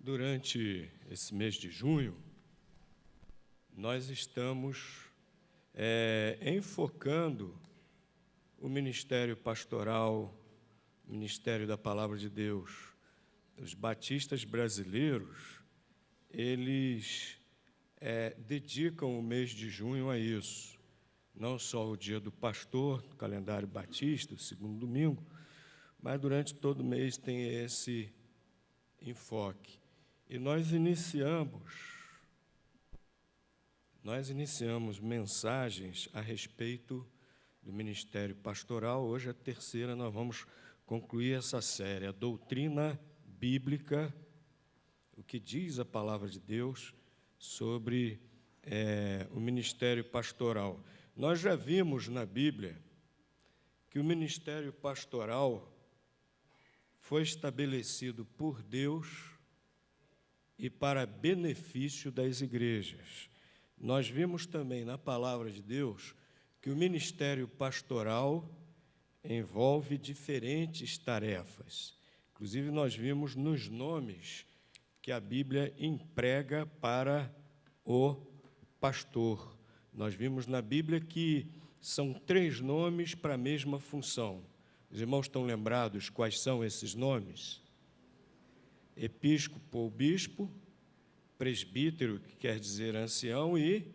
Durante esse mês de junho, nós estamos enfocando o ministério pastoral, o ministério da Palavra de Deus. Os batistas brasileiros, eles dedicam o mês de junho a isso. Não só o dia do pastor, no calendário batista, o segundo domingo, mas durante todo o mês tem esse enfoque. E nós iniciamos mensagens a respeito do ministério pastoral. Hoje, a terceira, nós vamos concluir essa série, a doutrina bíblica, o que diz a palavra de Deus sobre o ministério pastoral. Nós já vimos na Bíblia que o ministério pastoral foi estabelecido por Deus e para benefício das igrejas. Nós vimos também na palavra de Deus que o ministério pastoral envolve diferentes tarefas. Inclusive, nós vimos nos nomes que a Bíblia emprega para o pastor. Nós vimos na Bíblia que são 3 nomes para a mesma função. Os irmãos estão lembrados quais são esses nomes? Episcopo ou bispo, presbítero, que quer dizer ancião, e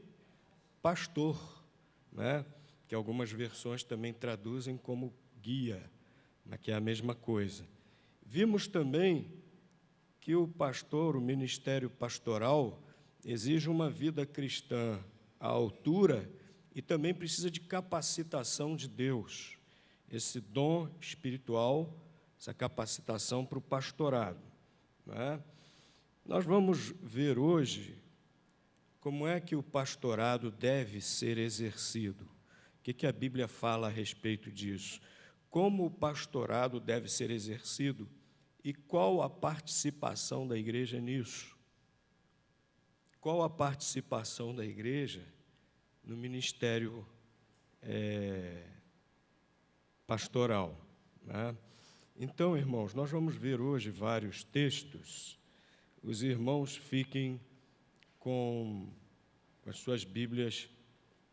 pastor, né? Que algumas versões também traduzem como guia, mas que é a mesma coisa. Vimos também que o pastor, o ministério pastoral, exige uma vida cristã à altura e também precisa de capacitação de Deus, esse dom espiritual, essa capacitação para o pastorado. Né? Nós vamos ver hoje como é que o pastorado deve ser exercido. O que a Bíblia fala a respeito disso? Como o pastorado deve ser exercido e qual a participação da igreja nisso? Qual a participação da igreja no ministério pastoral? Né? Então, irmãos, nós vamos ver hoje vários textos. Os irmãos fiquem com as suas Bíblias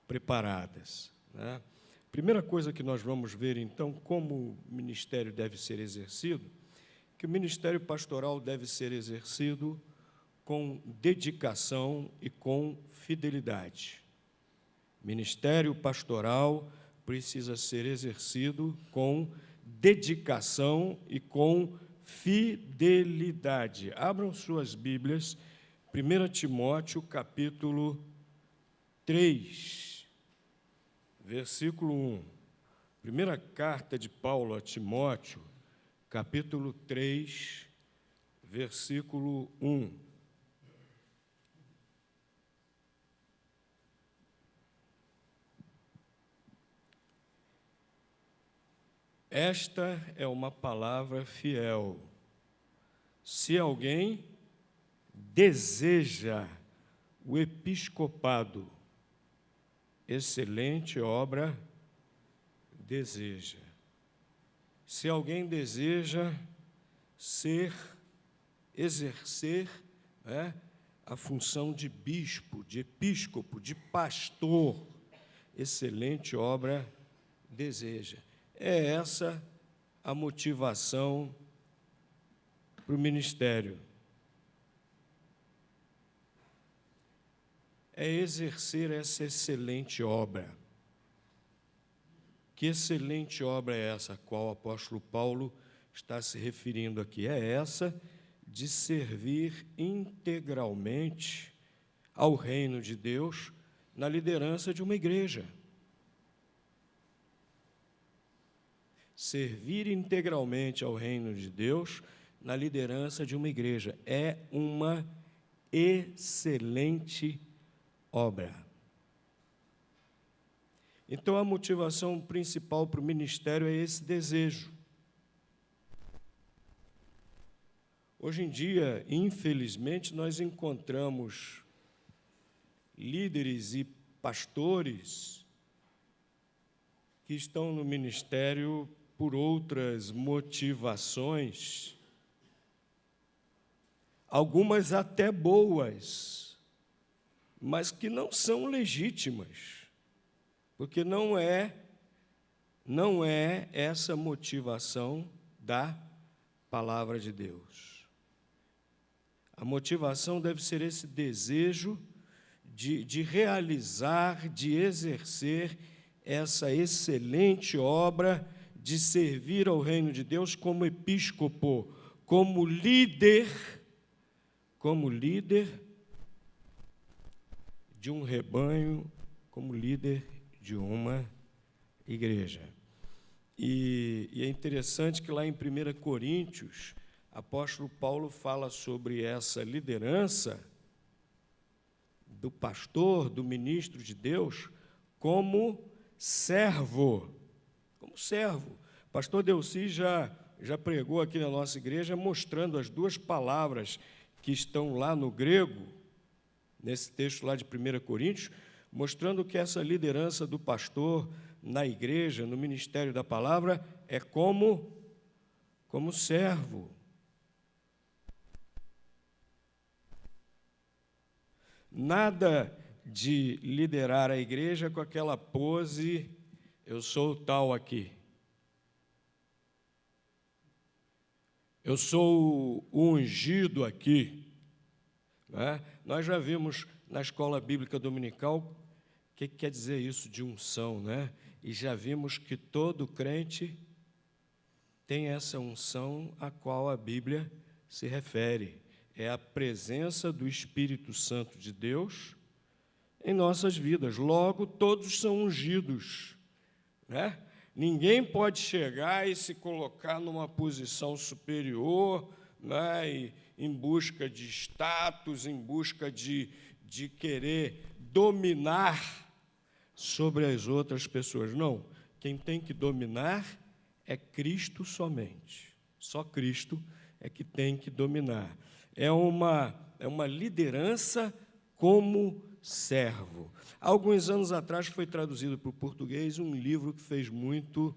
preparadas. Né? Primeira coisa que nós vamos ver, então, como o ministério deve ser exercido, que o ministério pastoral deve ser exercido com dedicação e com fidelidade. O ministério pastoral precisa ser exercido com dedicação e com fidelidade. Abram suas Bíblias, 1 Timóteo, capítulo 3, versículo 1. Primeira carta de Paulo a Timóteo, capítulo 3, versículo 1. Esta é uma palavra fiel. Se alguém deseja o episcopado, excelente obra deseja. Se alguém deseja exercer a função de bispo, de episcopo, de pastor, excelente obra deseja. É essa a motivação para o ministério. É exercer essa excelente obra. Que excelente obra é essa a qual o apóstolo Paulo está se referindo aqui? É essa de servir integralmente ao reino de Deus na liderança de uma igreja. Servir integralmente ao reino de Deus na liderança de uma igreja é uma excelente obra. Então, a motivação principal para o ministério é esse desejo. Hoje em dia, infelizmente, nós encontramos líderes e pastores que estão no ministério por outras motivações, algumas até boas, mas que não são legítimas, porque não é essa motivação da palavra de Deus. A motivação deve ser esse desejo de realizar, de exercer essa excelente obra de servir ao reino de Deus como episcopo, como líder de um rebanho, como líder de uma igreja. E é interessante que lá em 1 Coríntios, apóstolo Paulo fala sobre essa liderança do pastor, do ministro de Deus, como servo. Como servo. O pastor Delci já pregou aqui na nossa igreja, mostrando as duas palavras que estão lá no grego, nesse texto lá de 1 Coríntios, mostrando que essa liderança do pastor na igreja, no ministério da palavra, é como servo. Nada de liderar a igreja com aquela pose, eu sou tal aqui. Eu sou o ungido aqui. Né? Nós já vimos na escola bíblica dominical o que quer dizer isso de unção, né? E já vimos que todo crente tem essa unção a qual a Bíblia se refere. É a presença do Espírito Santo de Deus em nossas vidas. Logo, todos são ungidos, né? Ninguém pode chegar e se colocar numa posição superior, né, e em busca de status, em busca de querer dominar sobre as outras pessoas. Não, quem tem que dominar é Cristo somente. Só Cristo é que tem que dominar. É uma liderança como servo. Há alguns anos atrás foi traduzido para o português um livro que fez muito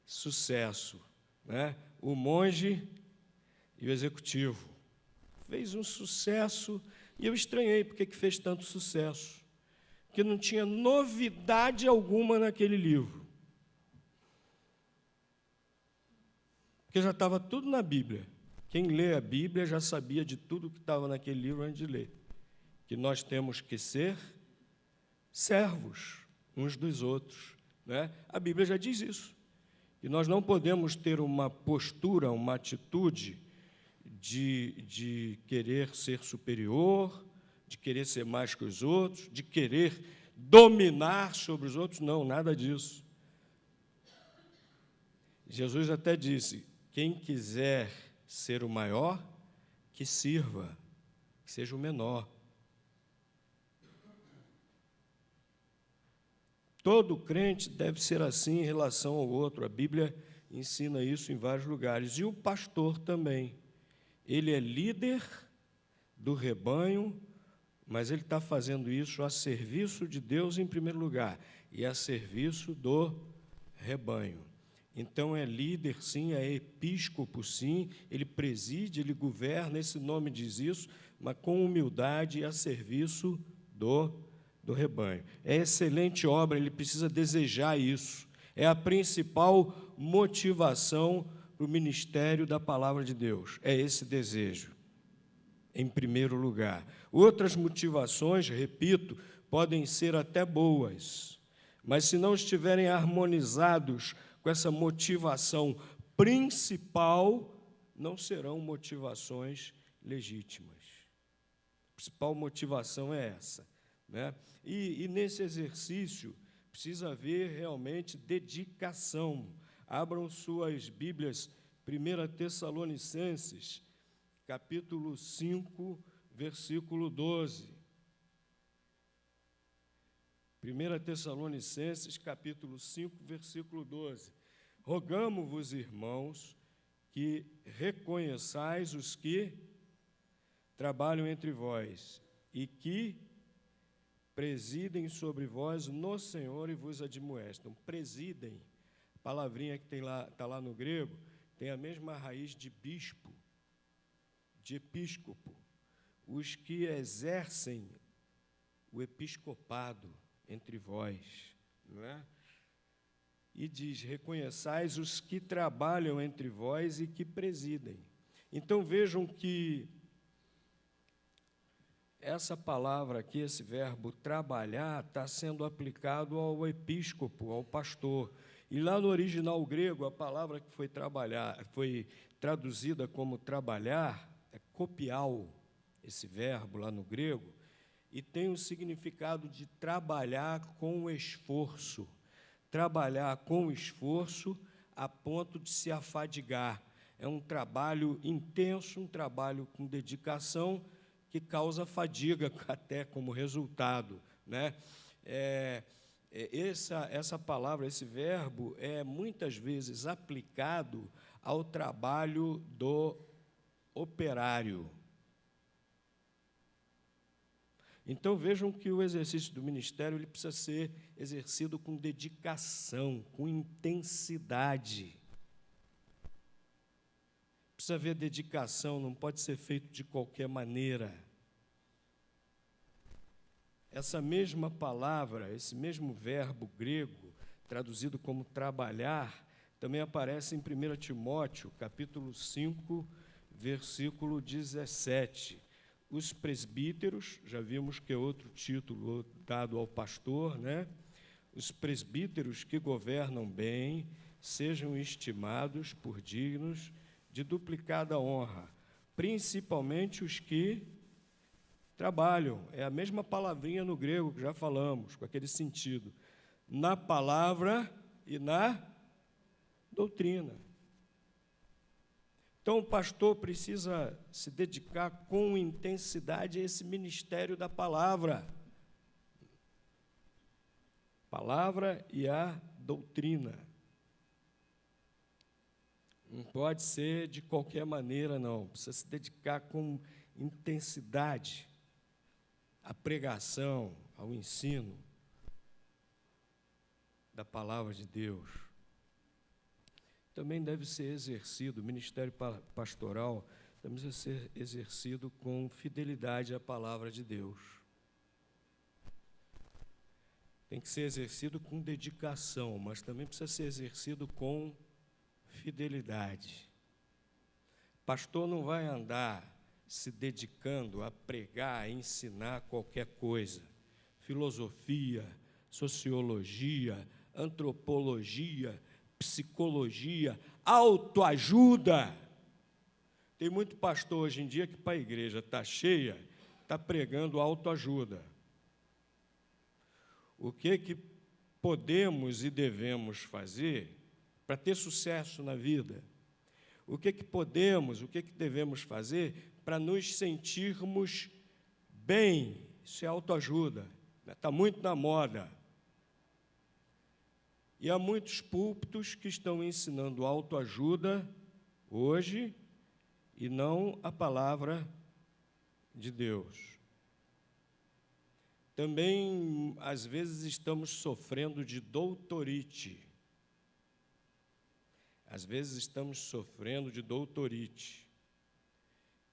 sucesso, né? O Monge e o Executivo. Fez um sucesso e eu estranhei porque que fez tanto sucesso, porque não tinha novidade alguma naquele livro, porque já estava tudo na Bíblia. Quem lê a Bíblia já sabia de tudo que estava naquele livro antes de ler, que nós temos que ser servos uns dos outros, né? A Bíblia já diz isso, e nós não podemos ter uma postura, uma atitude de querer ser superior, de querer ser mais que os outros, de querer dominar sobre os outros. Não, nada disso. Jesus até disse: quem quiser ser o maior, que sirva, que seja o menor. Todo crente deve ser assim em relação ao outro. A Bíblia ensina isso em vários lugares. E o pastor também. Ele é líder do rebanho, mas ele está fazendo isso a serviço de Deus em primeiro lugar e a serviço do rebanho. Então é líder, sim, é episcopo, sim, ele preside, ele governa, esse nome diz isso, mas com humildade e a serviço do rebanho. É excelente obra, ele precisa desejar isso. É a principal motivação para o ministério da palavra de Deus, é esse desejo, em primeiro lugar. Outras motivações, repito, podem ser até boas, mas se não estiverem harmonizados com essa motivação principal, não serão motivações legítimas. A principal motivação é essa, né? E nesse exercício precisa haver realmente dedicação. Abram suas Bíblias, 1 Tessalonicenses, capítulo 5, versículo 12. 1 Tessalonicenses, capítulo 5, versículo 12. Rogamo-vos, irmãos, que reconheçais os que trabalham entre vós e que presidem sobre vós no Senhor e vos admoestam. Presidem, a palavrinha que está lá no grego, tem a mesma raiz de bispo, de episcopo. os que exercem o episcopado entre vós, não é? E diz: reconheçais os que trabalham entre vós e que presidem. Então vejam que essa palavra aqui, esse verbo trabalhar, está sendo aplicado ao episcopo, ao pastor. E lá no original grego, a palavra que foi traduzida como trabalhar é copial, esse verbo lá no grego, e tem o significado de trabalhar com esforço. Trabalhar com esforço a ponto de se afadigar. É um trabalho intenso, um trabalho com dedicação, que causa fadiga até como resultado, né? Essa palavra, esse verbo, é muitas vezes aplicado ao trabalho do operário. Então, vejam que o exercício do ministério ele precisa ser exercido com dedicação, com intensidade. Precisa haver dedicação, não pode ser feito de qualquer maneira. Essa mesma palavra, esse mesmo verbo grego, traduzido como trabalhar, também aparece em 1 Timóteo, capítulo 5, versículo 17. Os presbíteros, já vimos que é outro título dado ao pastor, né? Os presbíteros que governam bem, sejam estimados por dignos de duplicada honra, principalmente os que trabalham. É a mesma palavrinha no grego que já falamos, com aquele sentido, na palavra e na doutrina. Então, o pastor precisa se dedicar com intensidade a esse ministério da palavra. Palavra e a doutrina. Não pode ser de qualquer maneira, não. Precisa se dedicar com intensidade à pregação, ao ensino da palavra de Deus. Também deve ser exercido, o ministério pastoral também deve ser exercido com fidelidade à palavra de Deus. Tem que ser exercido com dedicação, mas também precisa ser exercido com fidelidade. Pastor não vai andar se dedicando a pregar, a ensinar qualquer coisa. Filosofia, sociologia, antropologia, psicologia, autoajuda. Tem muito pastor hoje em dia que, para a igreja está cheia, está pregando autoajuda. O que podemos e devemos fazer para ter sucesso na vida? O que podemos, o que devemos fazer para nos sentirmos bem? Isso é autoajuda, está muito na moda. E há muitos púlpitos que estão ensinando autoajuda hoje e não a palavra de Deus. Também, às vezes, estamos sofrendo de doutorite. Às vezes, estamos sofrendo de doutorite.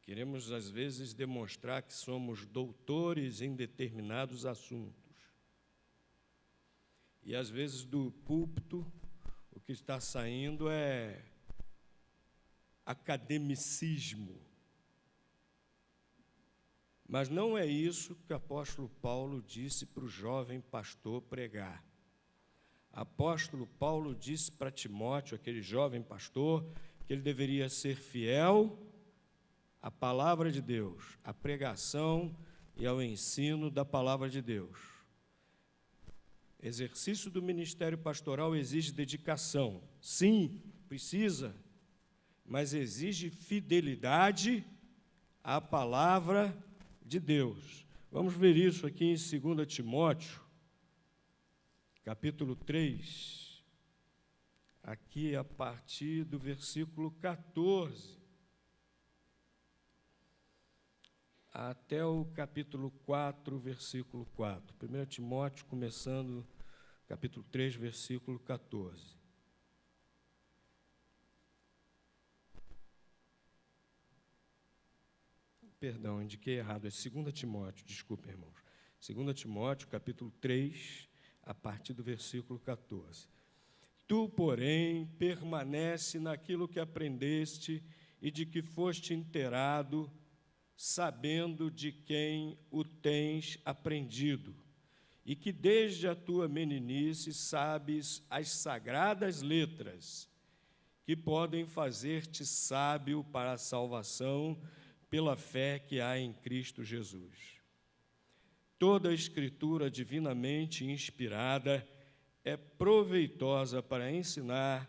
Queremos, às vezes, demonstrar que somos doutores em determinados assuntos. E, às vezes, do púlpito, o que está saindo é academicismo. Mas não é isso que o apóstolo Paulo disse para o jovem pastor pregar. Apóstolo Paulo disse para Timóteo, aquele jovem pastor, que ele deveria ser fiel à palavra de Deus, à pregação e ao ensino da palavra de Deus. Exercício do ministério pastoral exige dedicação. Sim, precisa, mas exige fidelidade à palavra de Deus. Vamos ver isso aqui em 2 Timóteo, capítulo 3, aqui a partir do versículo 14, até o capítulo 4, versículo 4. 1 Timóteo, começando, capítulo 3, versículo 14. Perdão, indiquei errado, é 2 Timóteo, desculpa, irmãos. 2 Timóteo, capítulo 3, a partir do versículo 14. Tu, porém, permanece naquilo que aprendeste e de que foste inteirado, sabendo de quem o tens aprendido, e que desde a tua meninice sabes as sagradas letras, que podem fazer-te sábio para a salvação pela fé que há em Cristo Jesus. Toda a Escritura divinamente inspirada é proveitosa para ensinar,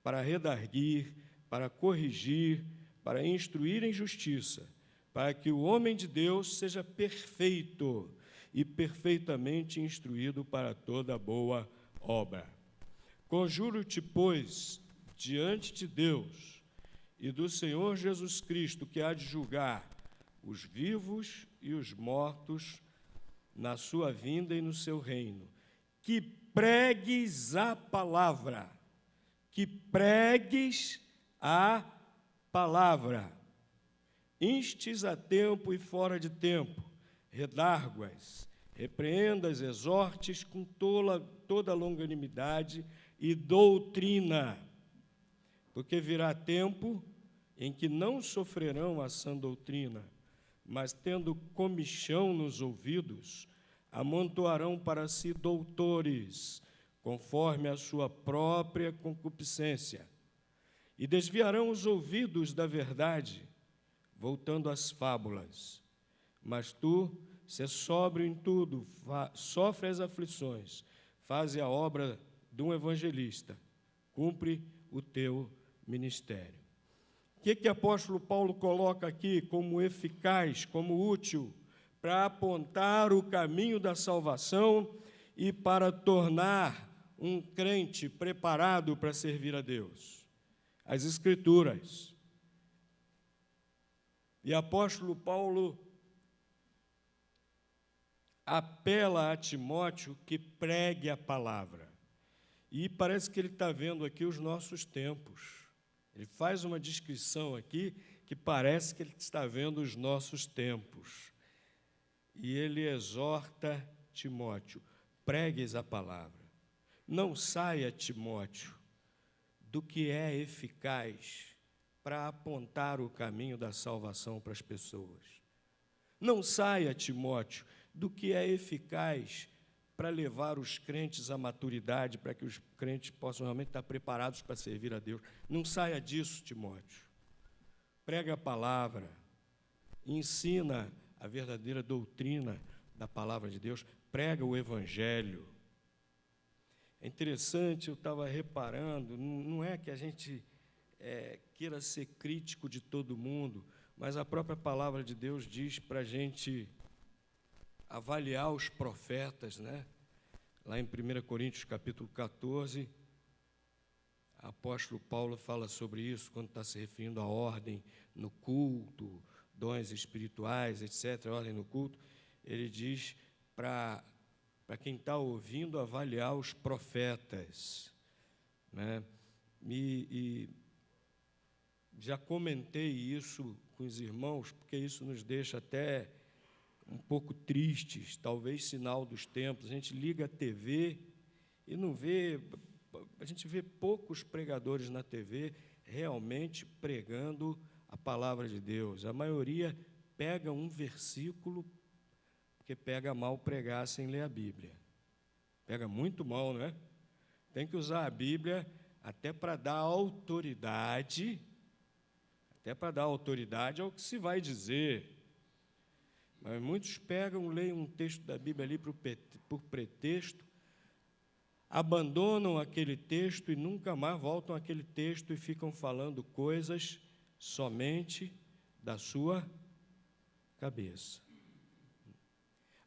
para redarguir, para corrigir, para instruir em justiça, para que o homem de Deus seja perfeito e perfeitamente instruído para toda boa obra. Conjuro-te, pois, diante de Deus e do Senhor Jesus Cristo, que há de julgar os vivos e os mortos na sua vinda e no seu reino, que pregues a palavra, instes a tempo e fora de tempo, redargue-as, repreendas, exortes com toda longanimidade e doutrina, porque virá tempo em que não sofrerão a sã doutrina, mas, tendo comichão nos ouvidos, amontoarão para si doutores, conforme a sua própria concupiscência, e desviarão os ouvidos da verdade, voltando às fábulas. Mas tu, sê sóbrio em tudo, sofre as aflições, faze a obra de um evangelista, cumpre o teu ministério. O que o apóstolo Paulo coloca aqui como eficaz, como útil, para apontar o caminho da salvação e para tornar um crente preparado para servir a Deus? As Escrituras. E o apóstolo Paulo apela a Timóteo que pregue a palavra. E parece que ele está vendo aqui os nossos tempos. Ele faz uma descrição aqui que parece que ele está vendo os nossos tempos. E ele exorta Timóteo, pregues a palavra. Não saia, Timóteo, do que é eficaz para apontar o caminho da salvação para as pessoas. Não saia, Timóteo, do que é eficaz para levar os crentes à maturidade, para que os crentes possam realmente estar preparados para servir a Deus. Não saia disso, Timóteo. Prega a palavra, ensina a verdadeira doutrina da palavra de Deus, prega o Evangelho. É interessante, eu estava reparando, não é que a gente queira ser crítico de todo mundo, mas a própria palavra de Deus diz para a gente avaliar os profetas, né? Lá em 1 Coríntios, capítulo 14, o apóstolo Paulo fala sobre isso, quando está se referindo à ordem no culto, dons espirituais, etc., ordem no culto, ele diz para quem está ouvindo avaliar os profetas, né? E já comentei isso com os irmãos, porque isso nos deixa até um pouco tristes, talvez sinal dos tempos. A gente liga a TV e não vê, a gente vê poucos pregadores na TV realmente pregando a palavra de Deus. A maioria pega um versículo, porque pega mal pregar sem ler a Bíblia. Pega muito mal, não é? Tem que usar a Bíblia até para dar autoridade, ao que se vai dizer. Mas muitos pegam, leem um texto da Bíblia ali por pretexto, abandonam aquele texto e nunca mais voltam àquele texto e ficam falando coisas somente da sua cabeça.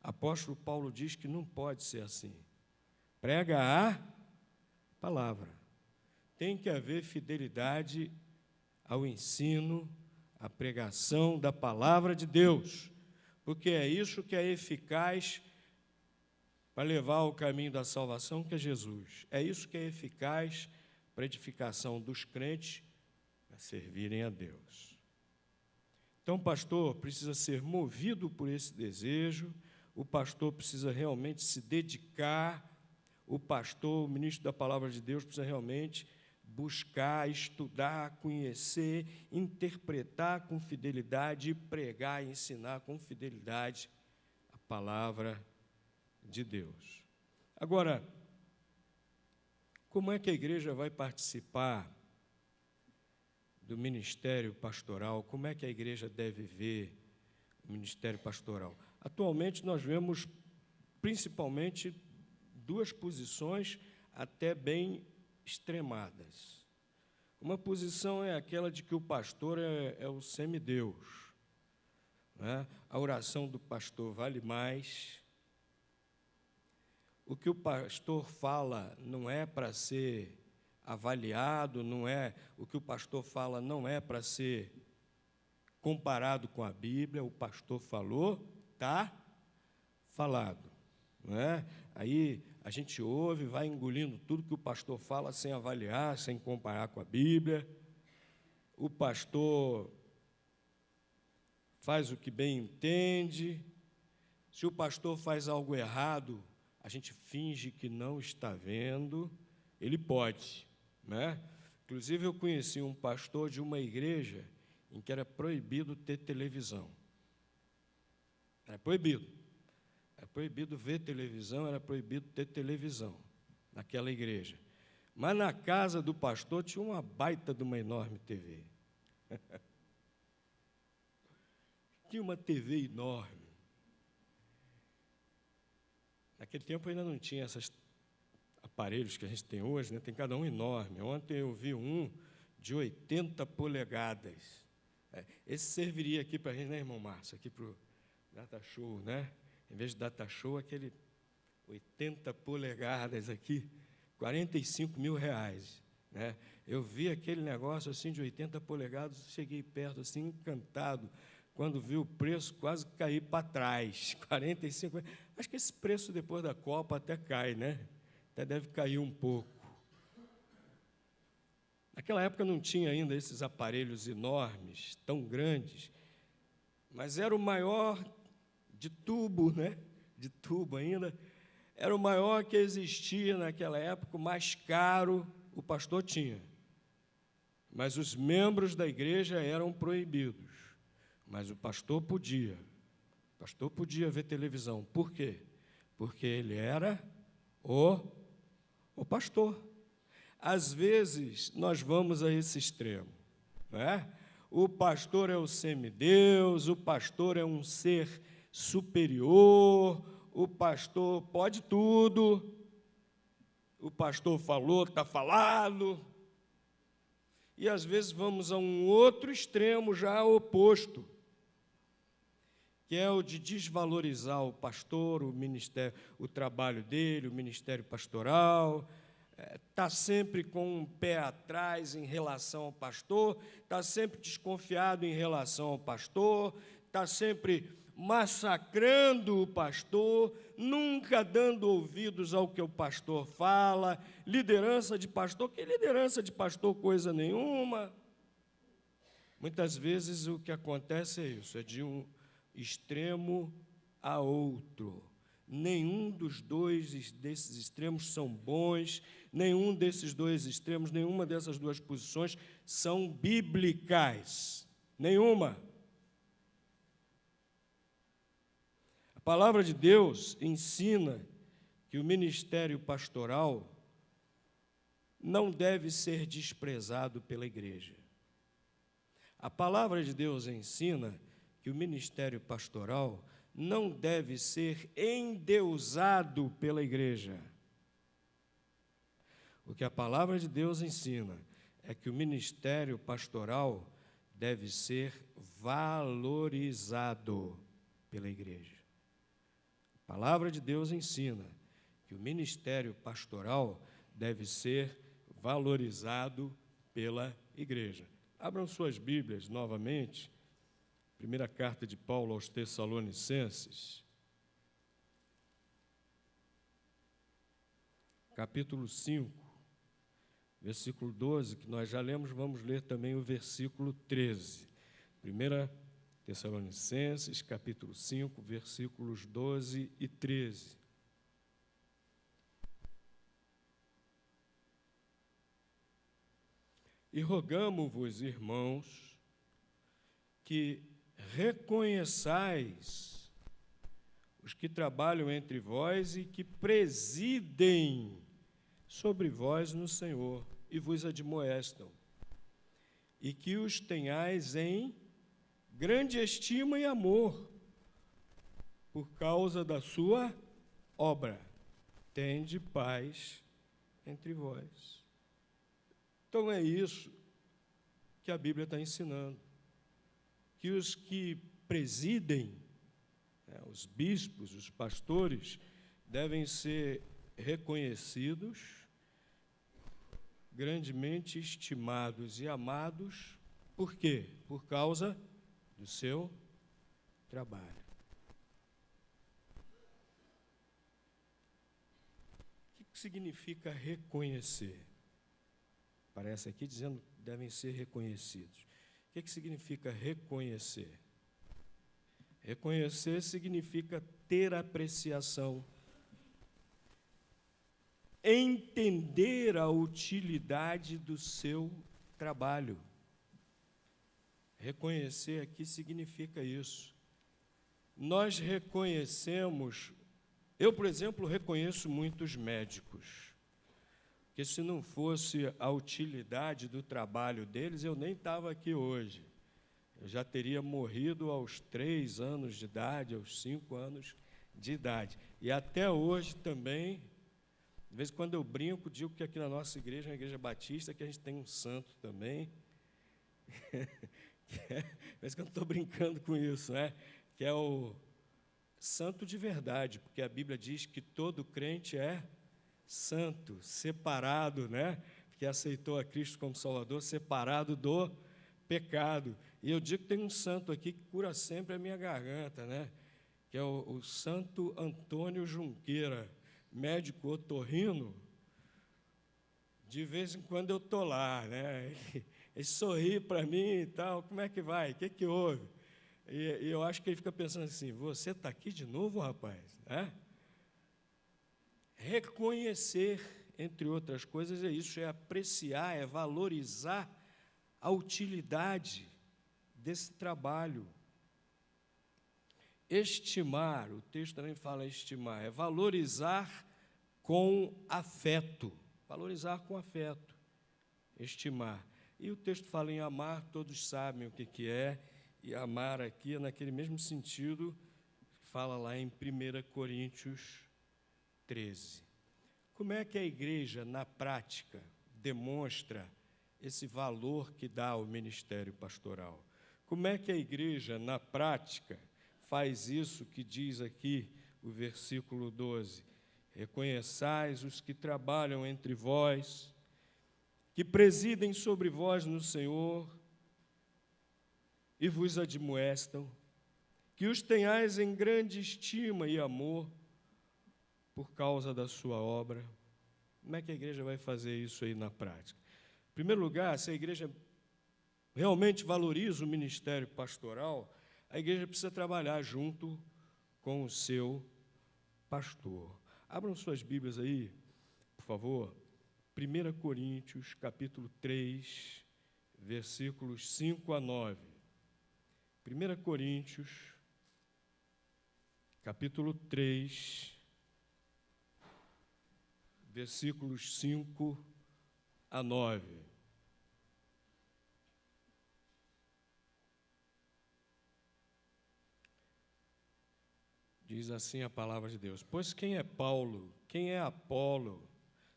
Apóstolo Paulo diz que não pode ser assim. Prega a palavra. Tem que haver fidelidade ao ensino, à pregação da palavra de Deus, porque é isso que é eficaz para levar ao caminho da salvação, que é Jesus. É isso que é eficaz para a edificação dos crentes, para servirem a Deus. Então, o pastor precisa ser movido por esse desejo, o pastor precisa realmente se dedicar, o pastor, o ministro da Palavra de Deus, precisa realmente buscar, estudar, conhecer, interpretar com fidelidade e pregar e ensinar com fidelidade a Palavra de Deus. Agora, como é que a igreja vai participar do ministério pastoral? Como é que a igreja deve ver o ministério pastoral? Atualmente, nós vemos principalmente duas posições até bem extremadas. Uma posição é aquela de que o pastor é o semideus, né? A oração do pastor vale mais. O que o pastor fala não é para ser avaliado, não é, o que o pastor fala não é para ser comparado com a Bíblia. O pastor falou, está falado, não é? Aí a gente ouve, vai engolindo tudo que o pastor fala sem avaliar, sem comparar com a Bíblia. O pastor faz o que bem entende. Se o pastor faz algo errado, a gente finge que não está vendo. Ele pode, né? Inclusive, eu conheci um pastor de uma igreja em que era proibido ter televisão. Era proibido. Era proibido ver televisão, era proibido ter televisão naquela igreja. Mas na casa do pastor tinha uma baita de uma enorme TV. Tinha uma TV enorme. Naquele tempo ainda não tinha esses aparelhos que a gente tem hoje, né? Tem cada um enorme. Ontem eu vi um de 80 polegadas. Esse serviria aqui para a gente, né, irmão Márcio? Aqui para o Data Show, né? Em vez de Data Show, aquele 80 polegadas aqui, R$45 mil, né? Eu vi aquele negócio assim de 80 polegadas, cheguei perto assim, encantado. Quando vi o preço, quase caí para trás. 45. Acho que esse preço depois da Copa até cai, né? Até deve cair um pouco. Naquela época não tinha ainda esses aparelhos enormes, tão grandes, mas era o maior de tubo, né? De tubo ainda. Era o maior que existia naquela época, o mais caro o pastor tinha. Mas os membros da igreja eram proibidos. Mas o pastor podia. O pastor podia ver televisão. Por quê? Porque ele era o pastor. Às vezes, nós vamos a esse extremo, não é? O pastor é o semideus, o pastor é um ser superior, o pastor pode tudo, o pastor falou, está falado. E, às vezes, vamos a um outro extremo já oposto, que é o de desvalorizar o pastor, o ministério, o trabalho dele, o ministério pastoral. Está sempre com um pé atrás em relação ao pastor, está sempre desconfiado em relação ao pastor, está sempre massacrando o pastor, nunca dando ouvidos ao que o pastor fala. Liderança de pastor, que liderança de pastor coisa nenhuma. Muitas vezes o que acontece é isso, é de um extremo a outro. Nenhum desses extremos são bons, nenhum desses dois extremos, nenhuma dessas duas posições são bíblicas. Nenhuma. A palavra de Deus ensina que o ministério pastoral não deve ser desprezado pela igreja. A palavra de Deus ensina que o ministério pastoral não deve ser endeusado pela igreja. O que a palavra de Deus ensina é que o ministério pastoral deve ser valorizado pela igreja. A palavra de Deus ensina que o ministério pastoral deve ser valorizado pela igreja. Abram suas Bíblias novamente. Primeira carta de Paulo aos Tessalonicenses, capítulo 5, versículo 12, que nós já lemos, vamos ler também o versículo 13. Primeira Tessalonicenses, capítulo 5, versículos 12 e 13. E rogamo-vos, irmãos, que reconheçais os que trabalham entre vós e que presidem sobre vós no Senhor e vos admoestam, e que os tenhais em grande estima e amor, por causa da sua obra. Tende paz entre vós. Então é isso que a Bíblia está ensinando, que os que presidem, os bispos, os pastores, devem ser reconhecidos, grandemente estimados e amados. Por quê? Por causa do seu trabalho. O que significa reconhecer? Aparece aqui dizendo que devem ser reconhecidos. O que significa reconhecer? Reconhecer significa ter apreciação, entender a utilidade do seu trabalho. Reconhecer aqui significa isso. Nós reconhecemos, eu, por exemplo, reconheço muitos médicos, porque se não fosse a utilidade do trabalho deles, eu nem estava aqui hoje. Eu já teria morrido aos 3 anos de idade, aos 5 anos de idade. E até hoje também, de vez em quando eu brinco, digo que aqui na nossa igreja, na Igreja Batista, que a gente tem um santo também. De vez em quando estou brincando com isso, né? Que é o santo de verdade, porque a Bíblia diz que todo crente é santo, separado, né? Que aceitou a Cristo como Salvador, separado do pecado. E eu digo que tem um santo aqui que cura sempre a minha garganta, né? Que é o Santo Antônio Junqueira, médico otorrino. De vez em quando eu estou lá, né? Ele sorri para mim e tal, como é que vai? O que houve? E eu acho que ele fica pensando assim, você está aqui de novo, rapaz? Né? Reconhecer, entre outras coisas, é isso, é apreciar, é valorizar a utilidade desse trabalho. Estimar, o texto também fala estimar, é valorizar com afeto. Valorizar com afeto, estimar. E o texto fala em amar, todos sabem o que é, e amar aqui é naquele mesmo sentido que fala lá em 1 Coríntios 13. Como é que a igreja, na prática, demonstra esse valor que dá ao ministério pastoral? Como é que a igreja, na prática, faz isso que diz aqui o versículo 12? Reconheçais os que trabalham entre vós, que presidem sobre vós no Senhor e vos admoestam, que os tenhais em grande estima e amor por causa da sua obra. Como é que a igreja vai fazer isso aí na prática? Em primeiro lugar, se a igreja realmente valoriza o ministério pastoral, a igreja precisa trabalhar junto com o seu pastor. Abram suas Bíblias aí, por favor. 1 Coríntios, capítulo 3, versículos 5 a 9. 1 Coríntios, capítulo 3, versículos 5 a 9. Diz assim a palavra de Deus: pois quem é Paulo, quem é Apolo,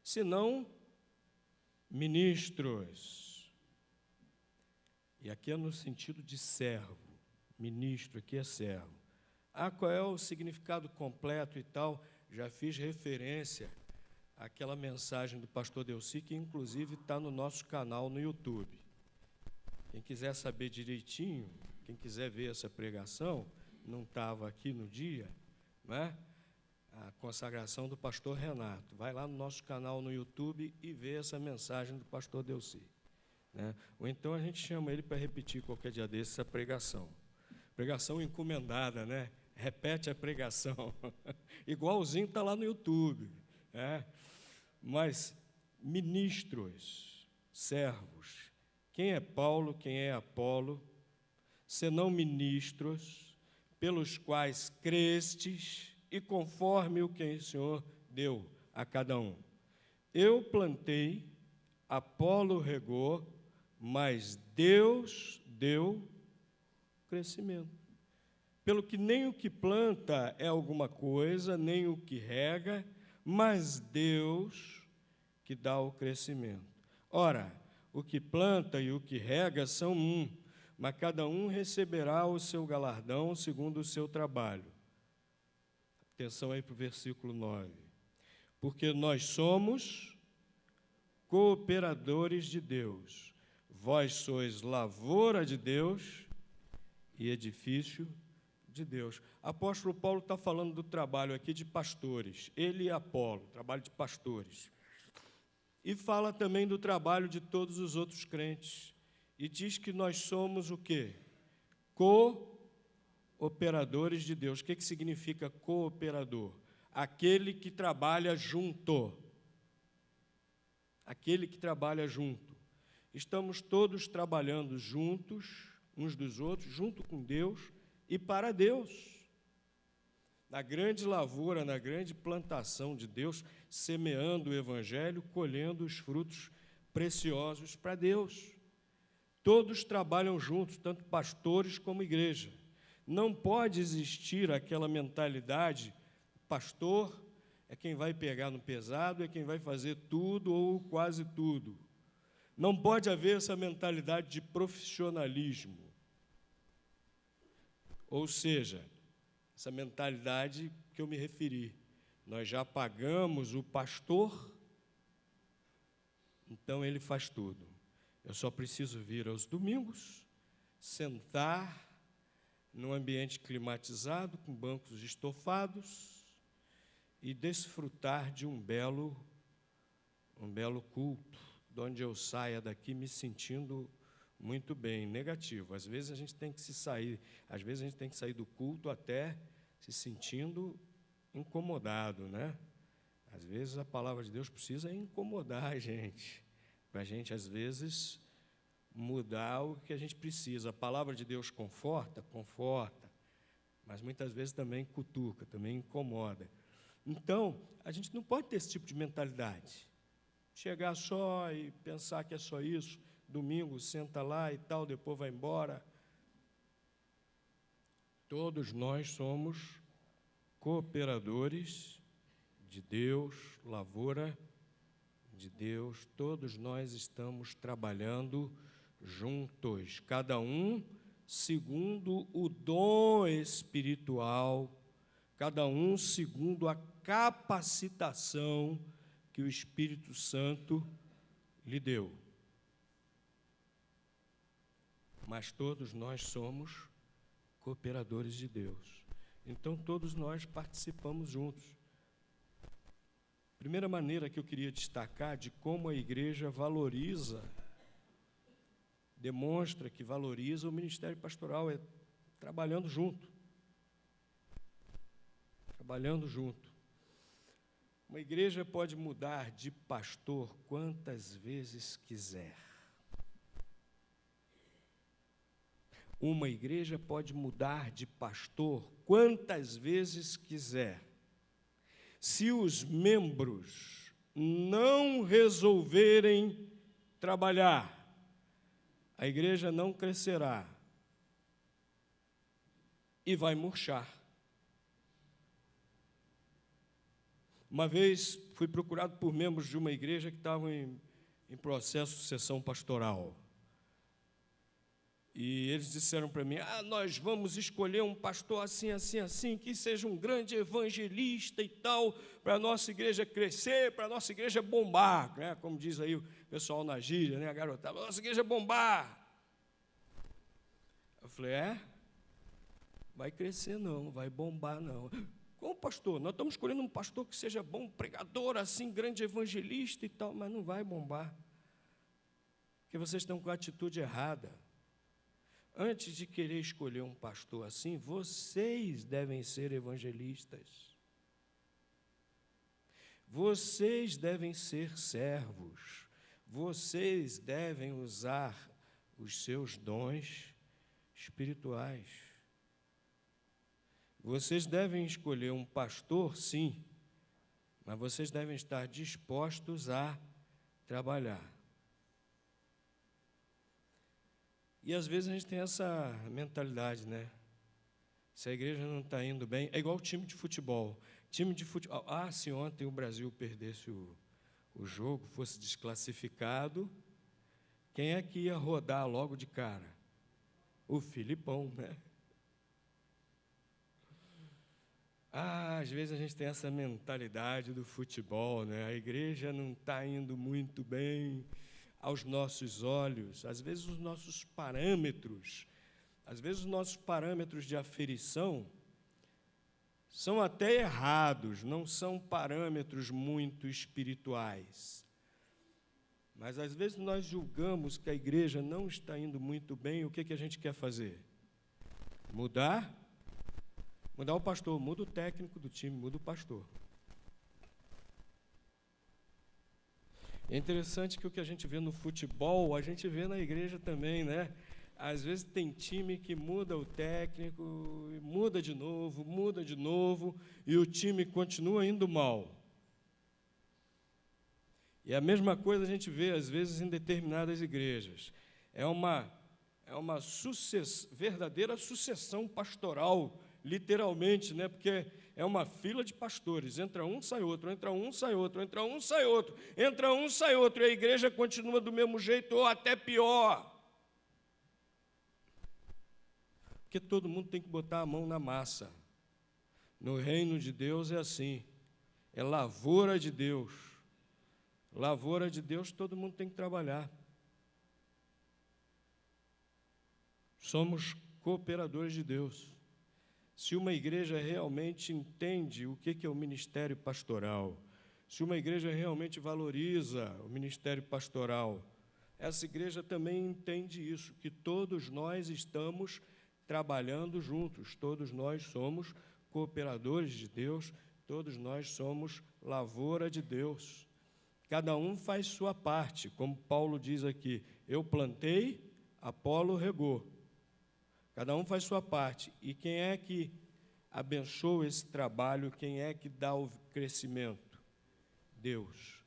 senão ministros? E aqui é no sentido de servo, ministro, aqui é servo. Qual é o significado completo e tal? Já fiz referência àquela mensagem do pastor Delci, que inclusive está no nosso canal no YouTube. Quem quiser saber direitinho, quem quiser ver essa pregação, não estava aqui no dia, né? A consagração do pastor Renato. Vai lá no nosso canal no YouTube e vê essa mensagem do pastor Delci, né? Ou então a gente chama ele para repetir qualquer dia desse essa pregação. Pregação encomendada, né? Repete a pregação. Igualzinho está lá no YouTube. Mas ministros, servos, quem é Paulo, quem é Apolo, senão ministros, pelos quais crestes, e conforme o que o Senhor deu a cada um. Eu plantei, Apolo regou, mas Deus deu crescimento. Pelo que nem o que planta é alguma coisa, nem o que rega, mas Deus que dá o crescimento. Ora, o que planta e o que rega são um, mas cada um receberá o seu galardão segundo o seu trabalho. Atenção aí para o versículo 9. Porque nós somos cooperadores de Deus. Vós sois lavoura de Deus e edifício de Deus. Apóstolo Paulo está falando do trabalho aqui de pastores. Ele e Apolo, trabalho de pastores. E fala também do trabalho de todos os outros crentes. E diz que nós somos o quê? Cooperadores de Deus. O que significa cooperador? Aquele que trabalha junto. Aquele que trabalha junto. Estamos todos trabalhando juntos, uns dos outros, junto com Deus e para Deus. Na grande lavoura, na grande plantação de Deus, semeando o Evangelho, colhendo os frutos preciosos para Deus. Todos trabalham juntos, tanto pastores como igreja. Não pode existir aquela mentalidade, pastor é quem vai pegar no pesado, é quem vai fazer tudo ou quase tudo. Não pode haver essa mentalidade de profissionalismo. Ou seja, essa mentalidade que eu me referi. Nós já pagamos o pastor, então ele faz tudo. Eu só preciso vir aos domingos, sentar num ambiente climatizado, com bancos estofados, e desfrutar de um belo culto, de onde eu saia daqui me sentindo muito bem, negativo. Às vezes a gente tem que sair do culto até se sentindo incomodado, né? Às vezes a palavra de Deus precisa incomodar a gente, para a gente, às vezes, mudar o que a gente precisa. A palavra de Deus conforta, mas muitas vezes também cutuca, também incomoda. Então, a gente não pode ter esse tipo de mentalidade. Chegar só e pensar que é só isso, domingo senta lá e tal, depois vai embora. Todos nós somos cooperadores de Deus, lavoura de Deus, todos nós estamos trabalhando juntos, cada um segundo o dom espiritual, cada um segundo a capacitação que o Espírito Santo lhe deu. Mas todos nós somos cooperadores de Deus. Então, todos nós participamos juntos. Primeira maneira que eu queria destacar de como a igreja demonstra que valoriza o ministério pastoral, é trabalhando junto. Trabalhando junto. Uma igreja pode mudar de pastor quantas vezes quiser. Uma igreja pode mudar de pastor quantas vezes quiser. Se os membros não resolverem trabalhar, a igreja não crescerá e vai murchar. Uma vez fui procurado por membros de uma igreja que estavam em processo de sucessão pastoral. E eles disseram para mim, nós vamos escolher um pastor assim, assim, assim, que seja um grande evangelista e tal, para a nossa igreja crescer, para a nossa igreja bombar, né? Como diz aí o pessoal na gíria, né? A garotada, nossa igreja bombar. Eu falei, vai crescer não, vai bombar não. Como pastor? Nós estamos escolhendo um pastor que seja bom pregador, assim, grande evangelista e tal, mas não vai bombar. Porque vocês estão com a atitude errada. Antes de querer escolher um pastor assim, vocês devem ser evangelistas. Vocês devem ser servos. Vocês devem usar os seus dons espirituais. Vocês devem escolher um pastor, sim, mas vocês devem estar dispostos a trabalhar. E às vezes a gente tem essa mentalidade, né? Se a igreja não está indo bem, é igual time de futebol. Time de futebol. Se ontem o Brasil perdesse o jogo, fosse desclassificado, quem é que ia rodar logo de cara? O Filipão, né? Às vezes a gente tem essa mentalidade do futebol, né? A igreja não está indo muito bem aos nossos olhos, às vezes os nossos parâmetros de aferição são até errados, não são parâmetros muito espirituais. Mas às vezes nós julgamos que a igreja não está indo muito bem, o que a gente quer fazer? Mudar o pastor, muda o técnico do time, muda o pastor. É interessante que o que a gente vê no futebol, a gente vê na igreja também, né? Às vezes tem time que muda o técnico, muda de novo, e o time continua indo mal. E a mesma coisa a gente vê, às vezes, em determinadas igrejas. É uma verdadeira sucessão pastoral, literalmente, né? Porque é uma fila de pastores, entra um, sai outro, entra um, sai outro, entra um, sai outro, entra um, sai outro, e a igreja continua do mesmo jeito ou até pior. Porque todo mundo tem que botar a mão na massa. No reino de Deus é assim, é lavoura de Deus. Lavoura de Deus, todo mundo tem que trabalhar. Somos cooperadores de Deus. Se uma igreja realmente entende o que é o ministério pastoral, se uma igreja realmente valoriza o ministério pastoral, essa igreja também entende isso, que todos nós estamos trabalhando juntos, todos nós somos cooperadores de Deus, todos nós somos lavoura de Deus. Cada um faz sua parte, como Paulo diz aqui, eu plantei, Apolo regou. Cada um faz sua parte. E quem é que abençoa esse trabalho? Quem é que dá o crescimento? Deus.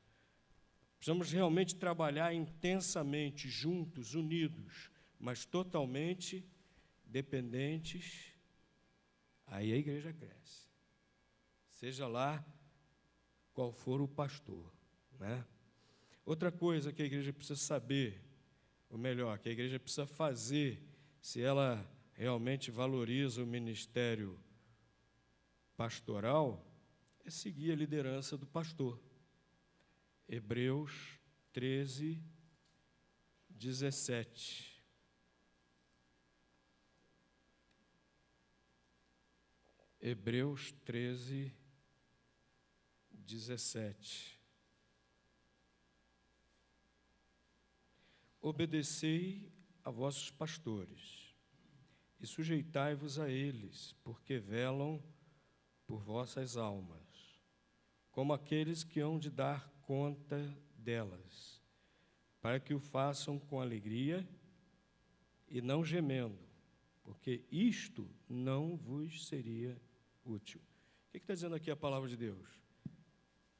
Precisamos realmente trabalhar intensamente, juntos, unidos, mas totalmente dependentes. Aí a igreja cresce. Seja lá qual for o pastor, né? Outra coisa que a igreja precisa saber, ou melhor, que a igreja precisa fazer, se ela realmente valoriza o ministério pastoral, é seguir a liderança do pastor. Hebreus 13, 17. Hebreus 13, 17. Obedecei a vossos pastores e sujeitai-vos a eles, porque velam por vossas almas, como aqueles que hão de dar conta delas, para que o façam com alegria e não gemendo, porque isto não vos seria útil. O que está dizendo aqui a palavra de Deus?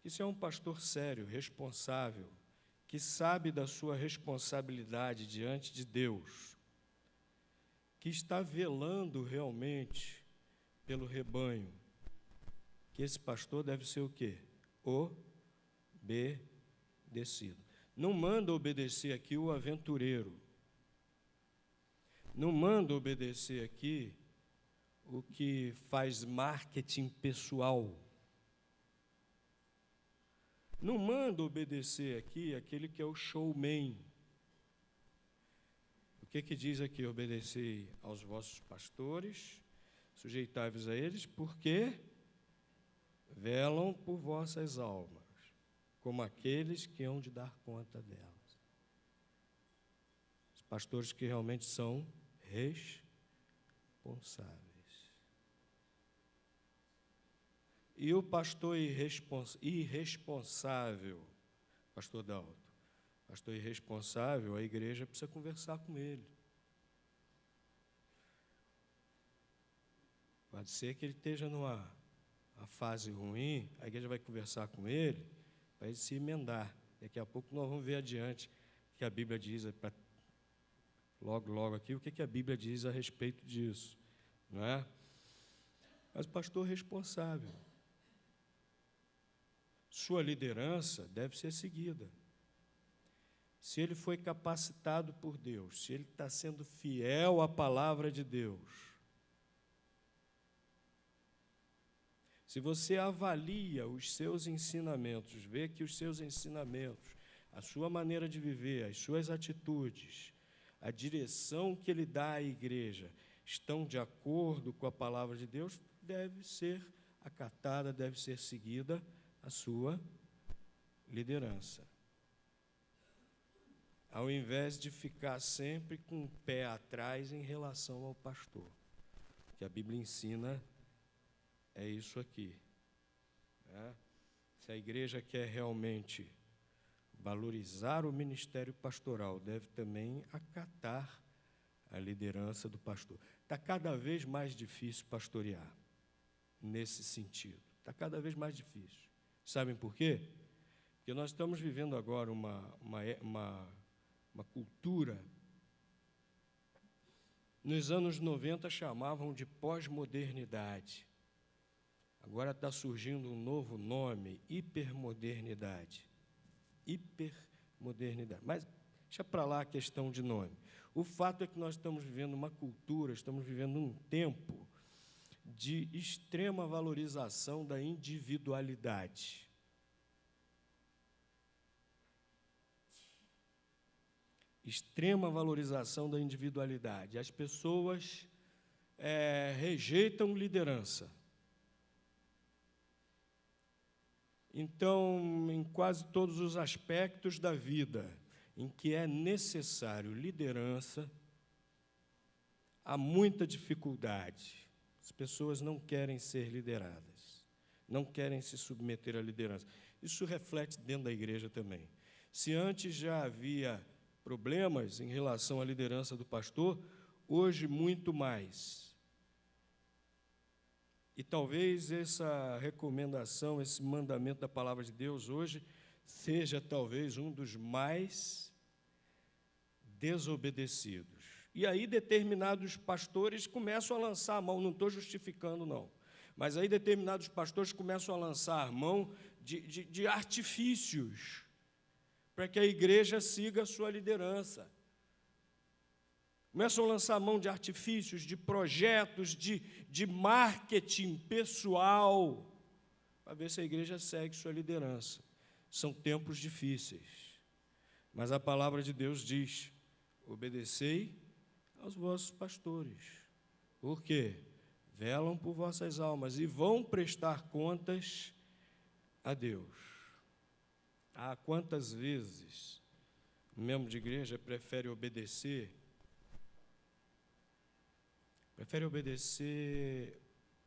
Que se é um pastor sério, responsável, que sabe da sua responsabilidade diante de Deus, que está velando realmente pelo rebanho, que esse pastor deve ser o quê? Obedecido. Não manda obedecer aqui o aventureiro. Não manda obedecer aqui o que faz marketing pessoal. Não manda obedecer aqui aquele que é o showman. O que diz aqui? Obedecei aos vossos pastores, sujeitai-vos a eles, porque velam por vossas almas, como aqueles que hão de dar conta delas. Os pastores que realmente são responsáveis. E o pastor irresponsável, pastor Dalto, pastor irresponsável, a igreja precisa conversar com ele. Pode ser que ele esteja numa fase ruim, a igreja vai conversar com ele, para ele se emendar. Daqui a pouco nós vamos ver adiante o que a Bíblia diz, logo aqui, o que a Bíblia diz a respeito disso, não é? Mas o pastor responsável, sua liderança deve ser seguida. Se ele foi capacitado por Deus, se ele está sendo fiel à palavra de Deus, se você avalia os seus ensinamentos, vê que os seus ensinamentos, a sua maneira de viver, as suas atitudes, a direção que ele dá à igreja, estão de acordo com a palavra de Deus, deve ser acatada, deve ser seguida a sua liderança. Ao invés de ficar sempre com o pé atrás em relação ao pastor. O que a Bíblia ensina é isso aqui. Né? Se a igreja quer realmente valorizar o ministério pastoral, deve também acatar a liderança do pastor. Está cada vez mais difícil pastorear, nesse sentido. Está cada vez mais difícil. Sabem por quê? Porque nós estamos vivendo agora uma cultura. Nos anos 90 chamavam de pós-modernidade. Agora está surgindo um novo nome, hipermodernidade. Hipermodernidade. Mas deixa para lá a questão de nome. O fato é que nós estamos vivendo uma cultura, estamos vivendo um tempo de extrema valorização da individualidade. Extrema valorização da individualidade. As pessoas rejeitam liderança. Então, em quase todos os aspectos da vida em que é necessário liderança, há muita dificuldade. As pessoas não querem ser lideradas, não querem se submeter à liderança. Isso reflete dentro da igreja também. Se antes já havia problemas em relação à liderança do pastor, hoje muito mais. E talvez essa recomendação, esse mandamento da palavra de Deus hoje, seja talvez um dos mais desobedecidos. E aí determinados pastores começam a lançar a mão, não estou justificando não, mas aí determinados pastores começam a lançar a mão de artifícios para que a igreja siga a sua liderança. Começam a lançar a mão de artifícios, de projetos, de marketing pessoal, para ver se a igreja segue sua liderança. São tempos difíceis, mas a palavra de Deus diz: obedecei aos vossos pastores. Por quê? Velam por vossas almas e vão prestar contas a Deus. Quantas vezes um membro de igreja prefere obedecer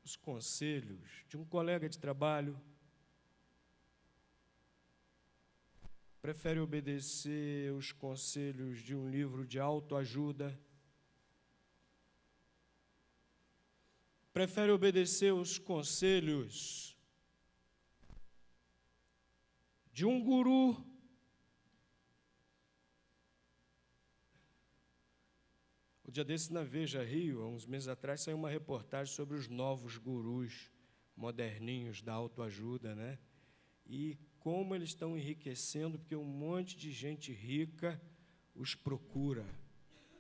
os conselhos de um colega de trabalho, prefere obedecer os conselhos de um livro de autoajuda, prefere obedecer os conselhos de um guru. O dia desse, na Veja Rio, há uns meses atrás, saiu uma reportagem sobre os novos gurus moderninhos da autoajuda, né? E como eles estão enriquecendo, porque um monte de gente rica os procura.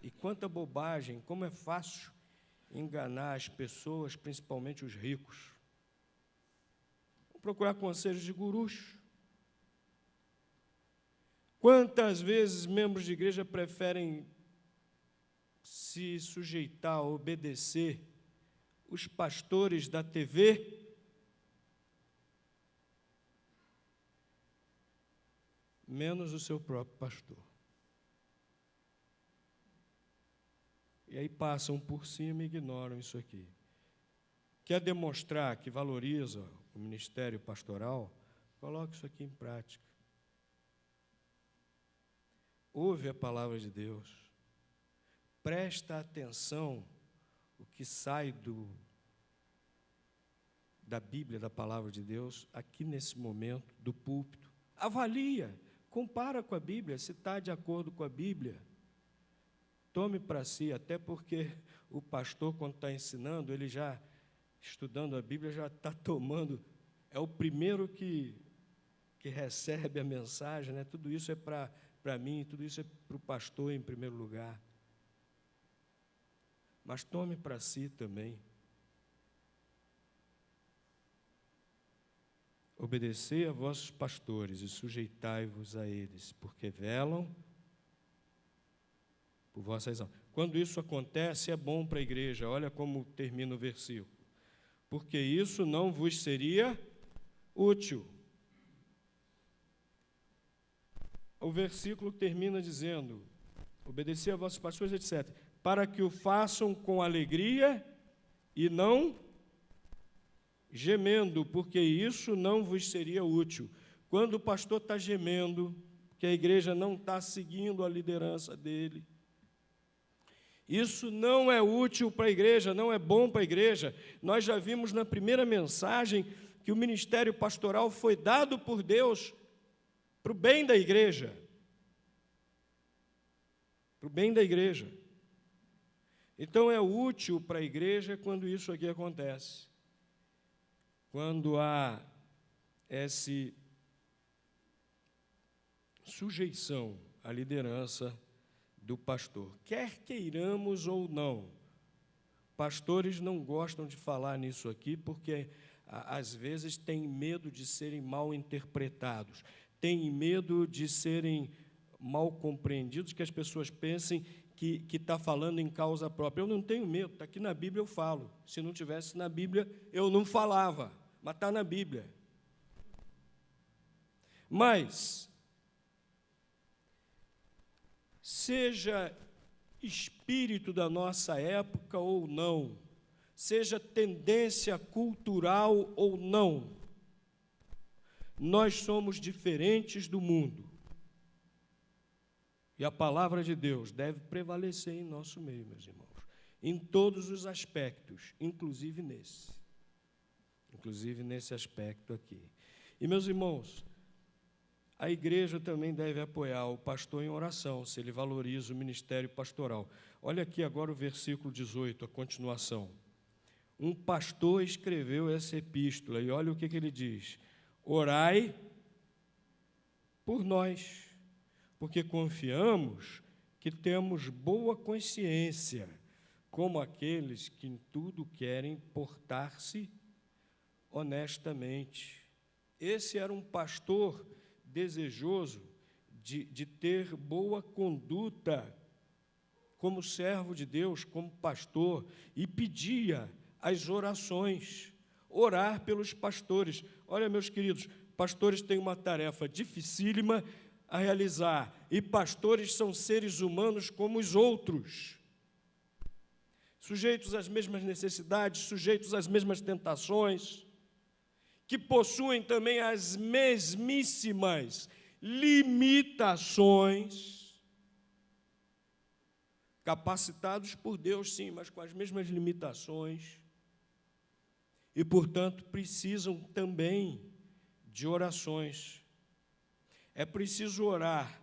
E quanta bobagem, como é fácil enganar as pessoas, principalmente os ricos. Vão procurar conselhos de gurus. Quantas vezes membros de igreja preferem se sujeitar, obedecer os pastores da TV, menos o seu próprio pastor. E aí passam por cima e ignoram isso aqui. Quer demonstrar que valoriza o ministério pastoral? Coloque isso aqui em prática. Ouve a palavra de Deus. Presta atenção o que sai da Bíblia, da palavra de Deus, aqui nesse momento, do púlpito. Avalia, compara com a Bíblia, se está de acordo com a Bíblia. Tome para si, até porque o pastor, quando está ensinando, ele já, estudando a Bíblia, já está tomando, é o primeiro que recebe a mensagem, né? Tudo isso é para mim, tudo isso é para o pastor em primeiro lugar. Mas tome para si também. Obedecei a vossos pastores e sujeitai-vos a eles, porque velam por vossas almas. Quando isso acontece, é bom para a igreja. Olha como termina o versículo. Porque isso não vos seria útil. O versículo termina dizendo: obedecei a vossos pastores, etc., para que o façam com alegria e não gemendo, porque isso não vos seria útil. Quando o pastor está gemendo, que a igreja não está seguindo a liderança dele, isso não é útil para a igreja, não é bom para a igreja. Nós já vimos na primeira mensagem que o ministério pastoral foi dado por Deus para o bem da igreja. Para o bem da igreja. Então, é útil para a igreja quando isso aqui acontece. Quando há essa sujeição à liderança do pastor. Quer queiramos ou não, pastores não gostam de falar nisso aqui porque, às vezes, têm medo de serem mal interpretados, têm medo de serem mal compreendidos, que as pessoas pensem que está falando em causa própria. Eu não tenho medo, está aqui na Bíblia, eu falo. Se não tivesse na Bíblia, eu não falava, mas está na Bíblia. Mas, seja espírito da nossa época ou não, seja tendência cultural ou não, nós somos diferentes do mundo. E a palavra de Deus deve prevalecer em nosso meio, meus irmãos, em todos os aspectos, inclusive nesse aspecto aqui. E, meus irmãos, a igreja também deve apoiar o pastor em oração, se ele valoriza o ministério pastoral. Olha aqui agora o versículo 18, a continuação. Um pastor escreveu essa epístola, e olha o que ele diz: orai por nós, porque confiamos que temos boa consciência, como aqueles que em tudo querem portar-se honestamente. Esse era um pastor desejoso de ter boa conduta como servo de Deus, como pastor, e pedia as orações, orar pelos pastores. Olha, meus queridos, pastores têm uma tarefa dificílima a realizar, e pastores são seres humanos como os outros, sujeitos às mesmas necessidades, sujeitos às mesmas tentações, que possuem também as mesmíssimas limitações, capacitados por Deus, sim, mas com as mesmas limitações, e, portanto, precisam também de orações. É preciso orar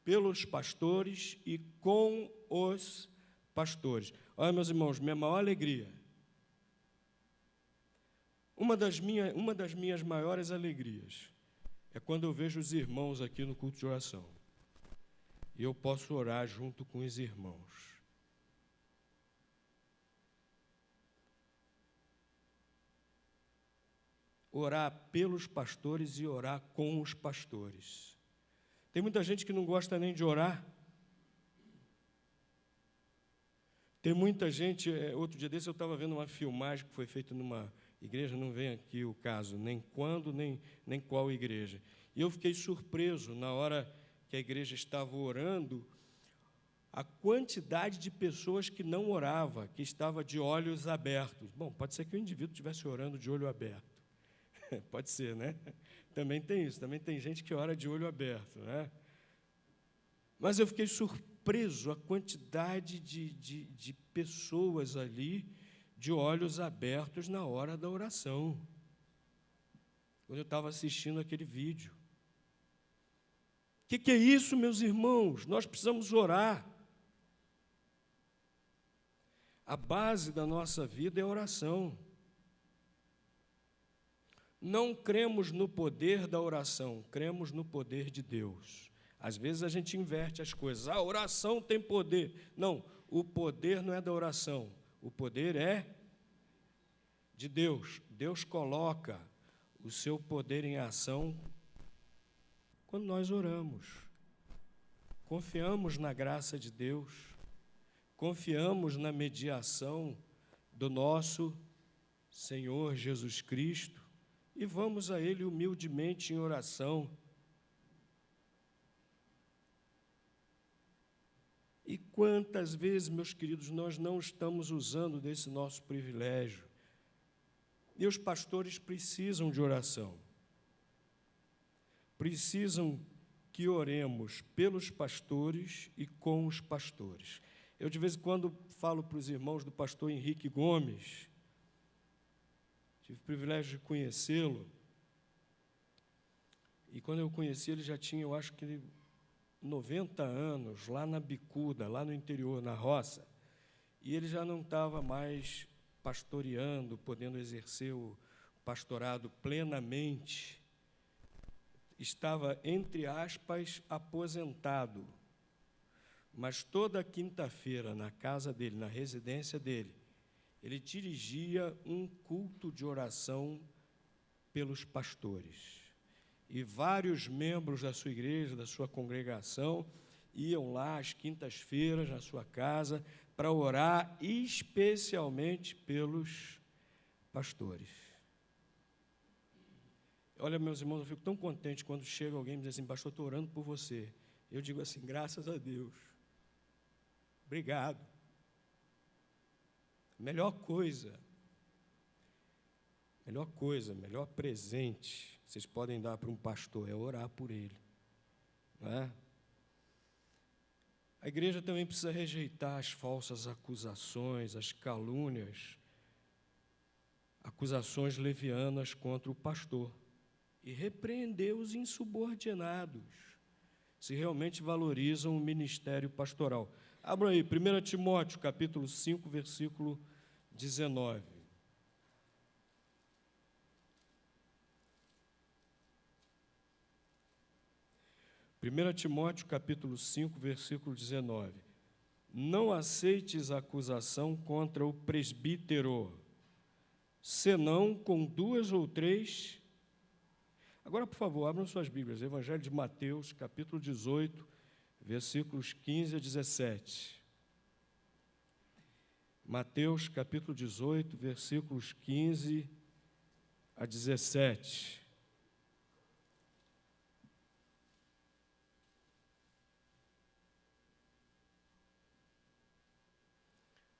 pelos pastores e com os pastores. Olha, meus irmãos, minha maior alegria, uma das minhas maiores alegrias é quando eu vejo os irmãos aqui no culto de oração e eu posso orar junto com os irmãos. Orar pelos pastores e orar com os pastores. Tem muita gente que não gosta nem de orar. Tem muita gente... Outro dia desse eu estava vendo uma filmagem que foi feita numa igreja, não vem aqui o caso, nem quando, nem qual igreja. E eu fiquei surpreso na hora que a igreja estava orando, a quantidade de pessoas que não orava, que estava de olhos abertos. Bom, pode ser que o indivíduo estivesse orando de olho aberto. Pode ser, né? Também tem isso, também tem gente que ora de olho aberto, né? Mas eu fiquei surpreso a quantidade de pessoas ali de olhos abertos na hora da oração, quando eu estava assistindo aquele vídeo. O que é isso, meus irmãos? Nós precisamos orar. A base da nossa vida é a oração. Não cremos no poder da oração, cremos no poder de Deus. Às vezes a gente inverte as coisas. A oração tem poder. Não, o poder não é da oração. O poder é de Deus. Deus coloca o seu poder em ação quando nós oramos. Confiamos na graça de Deus. Confiamos na mediação do nosso Senhor Jesus Cristo e vamos a Ele humildemente em oração. E quantas vezes, meus queridos, nós não estamos usando desse nosso privilégio? E os pastores precisam de oração. Precisam que oremos pelos pastores e com os pastores. Eu, de vez em quando, falo para os irmãos do pastor Henrique Gomes, tive o privilégio de conhecê-lo, e quando eu conheci ele já tinha, eu acho que 90 anos, lá na Bicuda, lá no interior, na roça, e ele já não estava mais pastoreando, podendo exercer o pastorado plenamente, estava, entre aspas, aposentado, mas toda quinta-feira, na casa dele, na residência dele, ele dirigia um culto de oração pelos pastores. E vários membros da sua igreja, da sua congregação, iam lá às quintas-feiras, na sua casa, para orar especialmente pelos pastores. Olha, meus irmãos, eu fico tão contente quando chega alguém e me diz assim: pastor, estou orando por você. Eu digo assim: graças a Deus. Obrigado. Melhor coisa, melhor presente que vocês podem dar para um pastor é orar por ele. Não é? A igreja também precisa rejeitar as falsas acusações, as calúnias, acusações levianas contra o pastor e repreender os insubordinados, se realmente valorizam o ministério pastoral. Abra aí, 1 Timóteo, capítulo 5, versículo 19. Primeira Timóteo, capítulo 5, versículo 19. Não aceites acusação contra o presbítero, senão com 2 ou 3. Agora, por favor, abram suas Bíblias, Evangelho de Mateus, capítulo 18, versículos 15 a 17. Mateus, capítulo 18, versículos 15 a 17.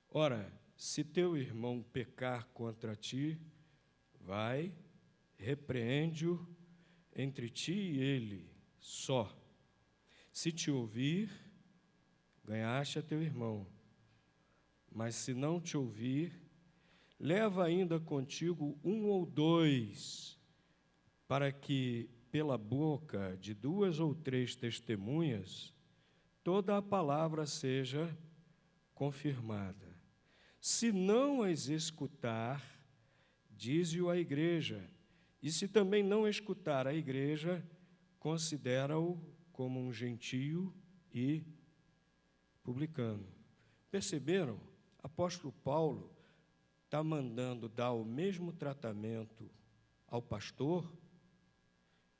Ora, se teu irmão pecar contra ti, vai, repreende-o entre ti e ele só. Se te ouvir, ganhaste a teu irmão. Mas se não te ouvir, leva ainda contigo 1 ou 2, para que, pela boca de 2 ou 3 testemunhas, toda a palavra seja confirmada. Se não as escutar, dize-o à igreja, e se também não escutar a igreja, considera-o como um gentio e publicano. Perceberam? Apóstolo Paulo está mandando dar o mesmo tratamento ao pastor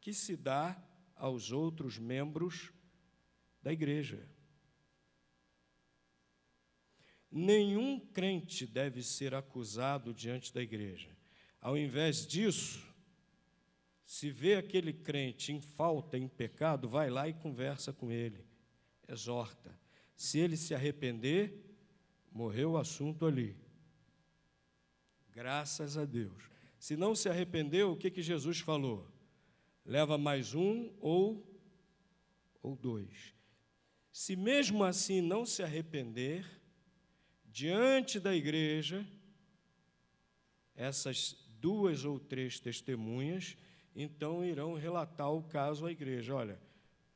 que se dá aos outros membros da igreja. Nenhum crente deve ser acusado diante da igreja. Ao invés disso, se vê aquele crente em falta, em pecado, vai lá e conversa com ele, exorta. Se ele se arrepender, morreu o assunto ali. Graças a Deus. Se não se arrependeu, o que Jesus falou? Leva mais um ou dois. Se mesmo assim não se arrepender, diante da igreja, essas 2 ou 3 testemunhas, então irão relatar o caso à igreja. Olha,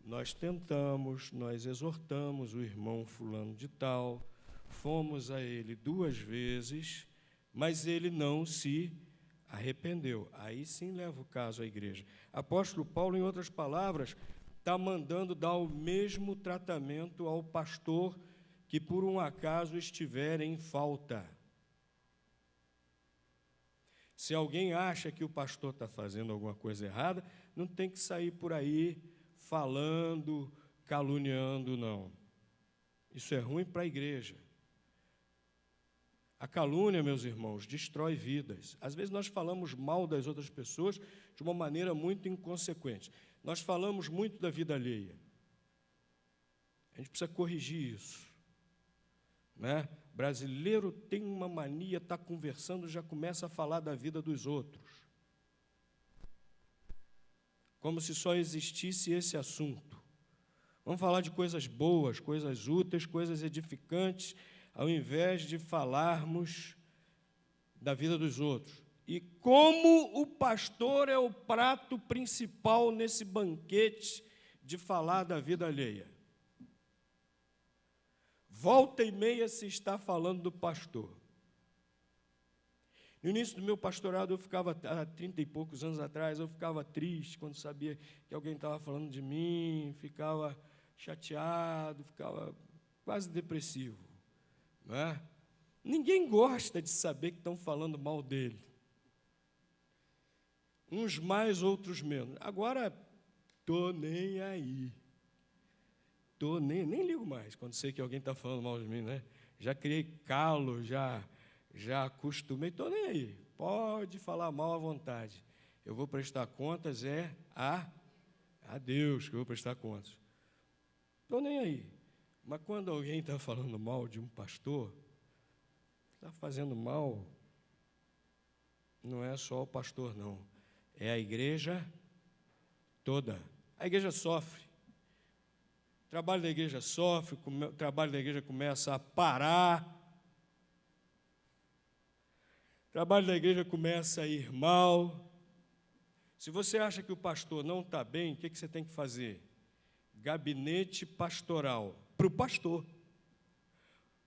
nós tentamos, nós exortamos o irmão fulano de tal, fomos a ele 2 vezes, mas ele não se arrependeu. Aí sim leva o caso à igreja. Apóstolo Paulo, em outras palavras, está mandando dar o mesmo tratamento ao pastor que por um acaso estiver em falta. Se alguém acha que o pastor está fazendo alguma coisa errada, não tem que sair por aí falando, caluniando, não. Isso é ruim para a igreja. A calúnia, meus irmãos, destrói vidas. Às vezes nós falamos mal das outras pessoas de uma maneira muito inconsequente. Nós falamos muito da vida alheia. A gente precisa corrigir isso. Né? Brasileiro tem uma mania, está conversando, já começa a falar da vida dos outros. Como se só existisse esse assunto. Vamos falar de coisas boas, coisas úteis, coisas edificantes, ao invés de falarmos da vida dos outros. E como o pastor é o prato principal nesse banquete de falar da vida alheia. Volta e meia se está falando do pastor. No início do meu pastorado, eu ficava, há 30 e poucos anos atrás, eu ficava triste quando sabia que alguém estava falando de mim, ficava chateado, ficava quase depressivo. Não é? Ninguém gosta de saber que estão falando mal dele. Uns mais, outros menos. Agora, estou nem aí. Nem ligo mais quando sei que alguém está falando mal de mim, né? Já criei calo, já acostumei, estou nem aí. Pode falar mal à vontade. Eu vou prestar contas a Deus que eu vou prestar contas. Estou nem aí. Mas quando alguém está falando mal de um pastor, está fazendo mal, não é só o pastor, não. É a igreja toda. A igreja sofre. O trabalho da igreja sofre, o trabalho da igreja começa a parar. O trabalho da igreja começa a ir mal. Se você acha que o pastor não está bem, o que você tem que fazer? Gabinete pastoral, para o pastor.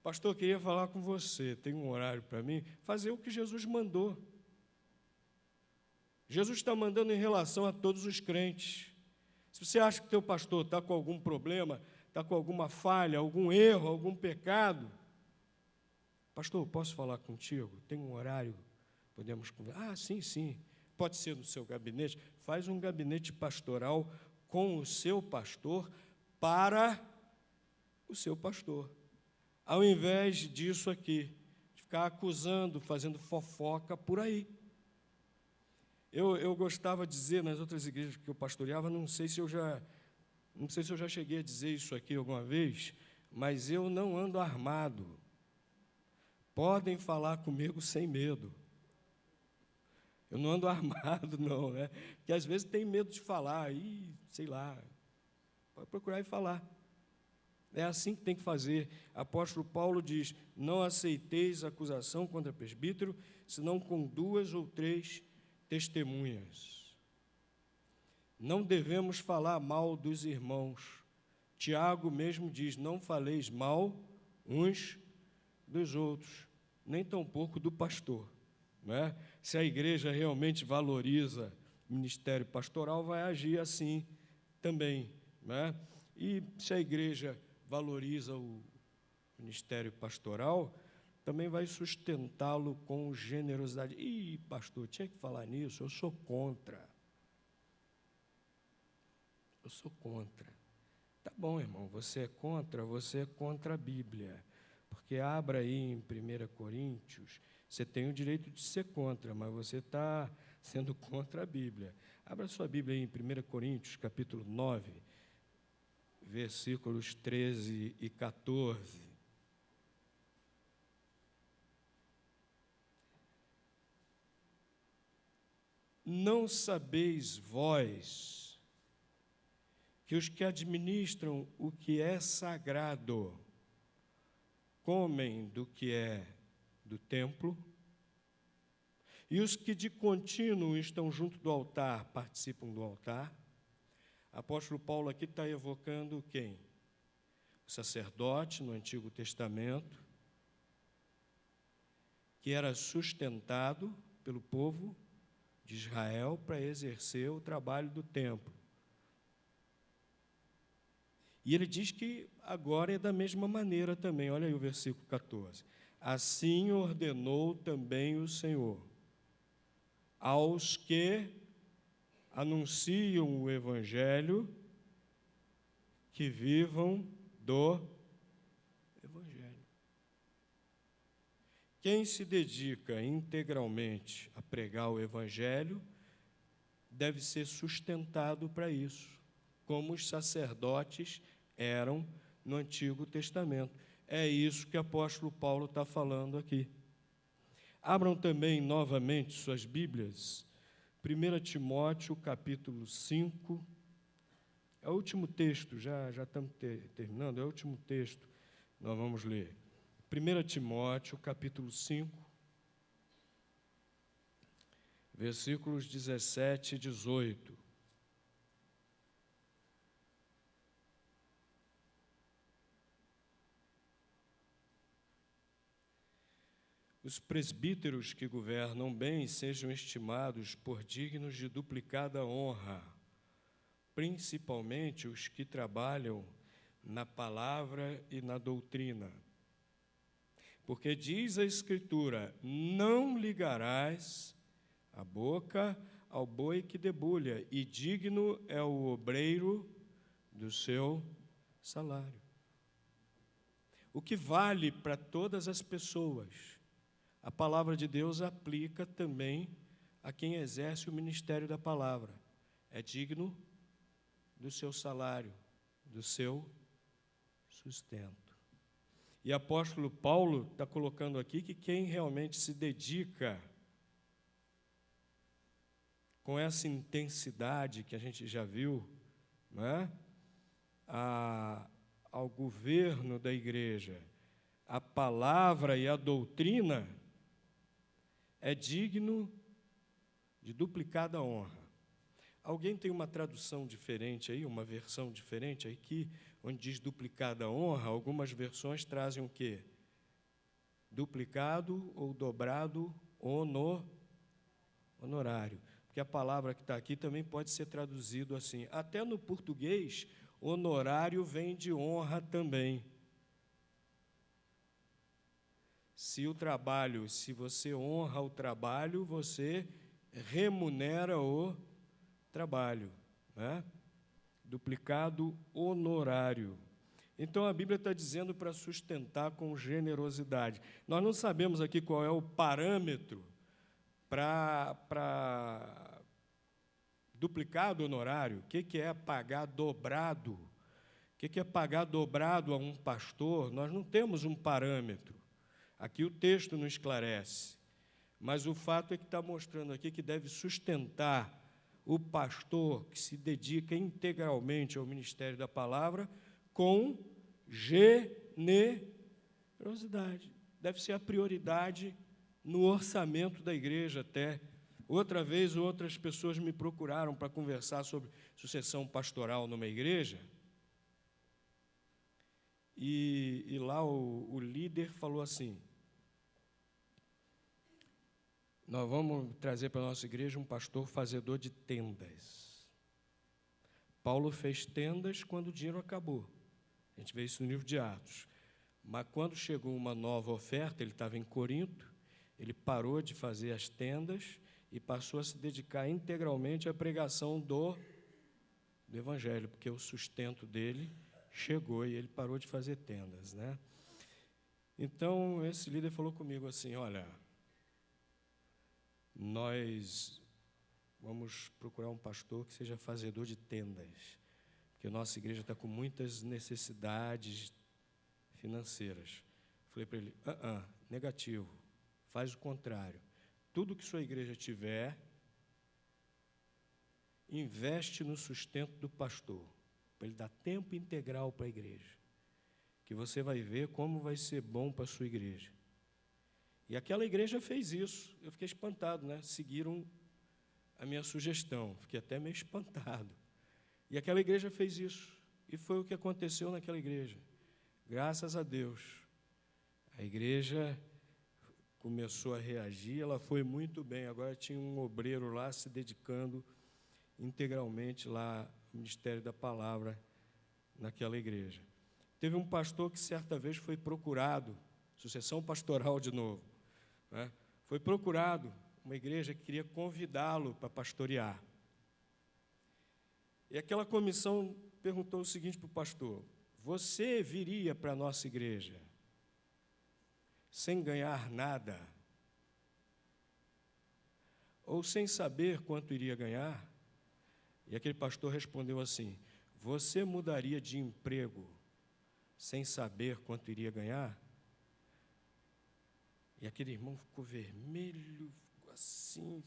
Pastor, queria falar com você, tem um horário para mim? Fazer o que Jesus mandou. Jesus está mandando em relação a todos os crentes. Se você acha que teu pastor está com algum problema, está com alguma falha, algum erro, algum pecado, pastor, posso falar contigo? Tem um horário? Podemos conversar? Ah, sim. Pode ser no seu gabinete. Faz um gabinete pastoral com o seu pastor para o seu pastor. Ao invés disso aqui, de ficar acusando, fazendo fofoca por aí. Eu gostava de dizer nas outras igrejas que eu pastoreava, não sei se eu já cheguei a dizer isso aqui alguma vez, mas eu não ando armado. Podem falar comigo sem medo. Eu não ando armado, não, né? Porque às vezes tem medo de falar, sei lá, pode procurar e falar. É assim que tem que fazer. Apóstolo Paulo diz, não aceiteis acusação contra presbítero, senão com 2 ou 3 testemunhas. Não devemos falar mal dos irmãos. Tiago mesmo diz, não faleis mal uns dos outros, nem tampouco do pastor. Não é? Se a igreja realmente valoriza o ministério pastoral, vai agir assim também. Não é? E se a igreja valoriza o ministério pastoral, também vai sustentá-lo com generosidade. Pastor, tinha que falar nisso, eu sou contra. Eu sou contra. Tá bom, irmão, você é contra a Bíblia. Porque abra aí em 1 Coríntios, você tem o direito de ser contra, mas você está sendo contra a Bíblia. Abra sua Bíblia aí em 1 Coríntios, capítulo 9, versículos 13 e 14. Não sabeis vós que os que administram o que é sagrado comem do que é do templo, e os que de contínuo estão junto do altar participam do altar? Apóstolo Paulo aqui está evocando quem? O sacerdote no Antigo Testamento, que era sustentado pelo povo de Israel para exercer o trabalho do templo. E ele diz que agora é da mesma maneira também. Olha aí o versículo 14. Assim ordenou também o Senhor aos que anunciam o Evangelho, que vivam do Evangelho. Quem se dedica integralmente a pregar o Evangelho deve ser sustentado para isso, como os sacerdotes eram no Antigo Testamento. É isso que o apóstolo Paulo está falando aqui. Abram também novamente suas Bíblias, 1 Timóteo, capítulo 5, é o último texto, já estamos terminando, é o último texto que nós vamos ler. 1 Timóteo, capítulo 5, versículos 17 e 18. Os presbíteros que governam bem sejam estimados por dignos de duplicada honra, principalmente os que trabalham na palavra e na doutrina. Porque diz a Escritura: não ligarás a boca ao boi que debulha, e digno é o obreiro do seu salário. O que vale para todas as pessoas, a palavra de Deus aplica também a quem exerce o ministério da palavra. É digno do seu salário, do seu sustento. E o apóstolo Paulo está colocando aqui que quem realmente se dedica com essa intensidade que a gente já viu, não é? Ao governo da igreja, a palavra e a doutrina, é digno de duplicada honra. Alguém tem uma tradução diferente aí, uma versão diferente aqui, onde diz duplicada honra? Algumas versões trazem o quê? Duplicado ou dobrado honorário. Porque a palavra que está aqui também pode ser traduzido assim. Até no português, honorário vem de honra também. Se você honra o trabalho, você remunera o trabalho, né? Duplicado honorário. Então, a Bíblia está dizendo para sustentar com generosidade. Nós não sabemos aqui qual é o parâmetro para duplicado honorário. O que é pagar dobrado? O que é pagar dobrado a um pastor? Nós não temos um parâmetro. Aqui o texto não esclarece. Mas o fato é que está mostrando aqui que deve sustentar o pastor que se dedica integralmente ao ministério da palavra com generosidade. Deve ser a prioridade no orçamento da igreja até. Outra vez, outras pessoas me procuraram para conversar sobre sucessão pastoral numa igreja, e lá o líder falou assim: nós vamos trazer para a nossa igreja um pastor fazedor de tendas. Paulo fez tendas quando o dinheiro acabou. A gente vê isso no livro de Atos. Mas quando chegou uma nova oferta, ele estava em Corinto, ele parou de fazer as tendas e passou a se dedicar integralmente à pregação do Evangelho, porque o sustento dele chegou e ele parou de fazer tendas, né? Então, esse líder falou comigo assim: olha, nós vamos procurar um pastor que seja fazedor de tendas, porque a nossa igreja está com muitas necessidades financeiras. Falei para ele, negativo, faz o contrário. Tudo que sua igreja tiver, investe no sustento do pastor, para ele dar tempo integral para a igreja, que você vai ver como vai ser bom para a sua igreja. E aquela igreja fez isso. Eu fiquei espantado, né? Seguiram a minha sugestão, fiquei até meio espantado. E aquela igreja fez isso, e foi o que aconteceu naquela igreja. Graças a Deus, a igreja começou a reagir, ela foi muito bem. Agora tinha um obreiro lá se dedicando integralmente lá ao ministério da palavra naquela igreja. Teve um pastor que certa vez foi procurado, sucessão pastoral de novo, né? Foi procurado uma igreja que queria convidá-lo para pastorear. E aquela comissão perguntou o seguinte para o pastor: você viria para a nossa igreja sem ganhar nada? Ou sem saber quanto iria ganhar? E aquele pastor respondeu assim: você mudaria de emprego sem saber quanto iria ganhar? E aquele irmão ficou vermelho, ficou assim,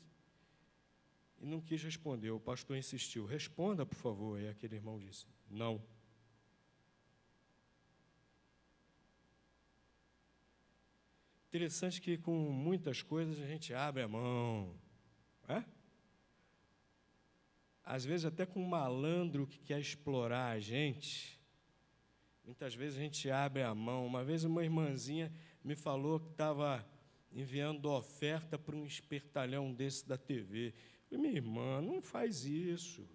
e não quis responder. O pastor insistiu: responda, por favor. E aquele irmão disse: não. Interessante que com muitas coisas a gente abre a mão, né? Às vezes até com um malandro que quer explorar a gente, muitas vezes a gente abre a mão. Uma vez uma irmãzinha me falou que estava enviando oferta para um espertalhão desse da TV. Eu falei: minha irmã, não faz isso.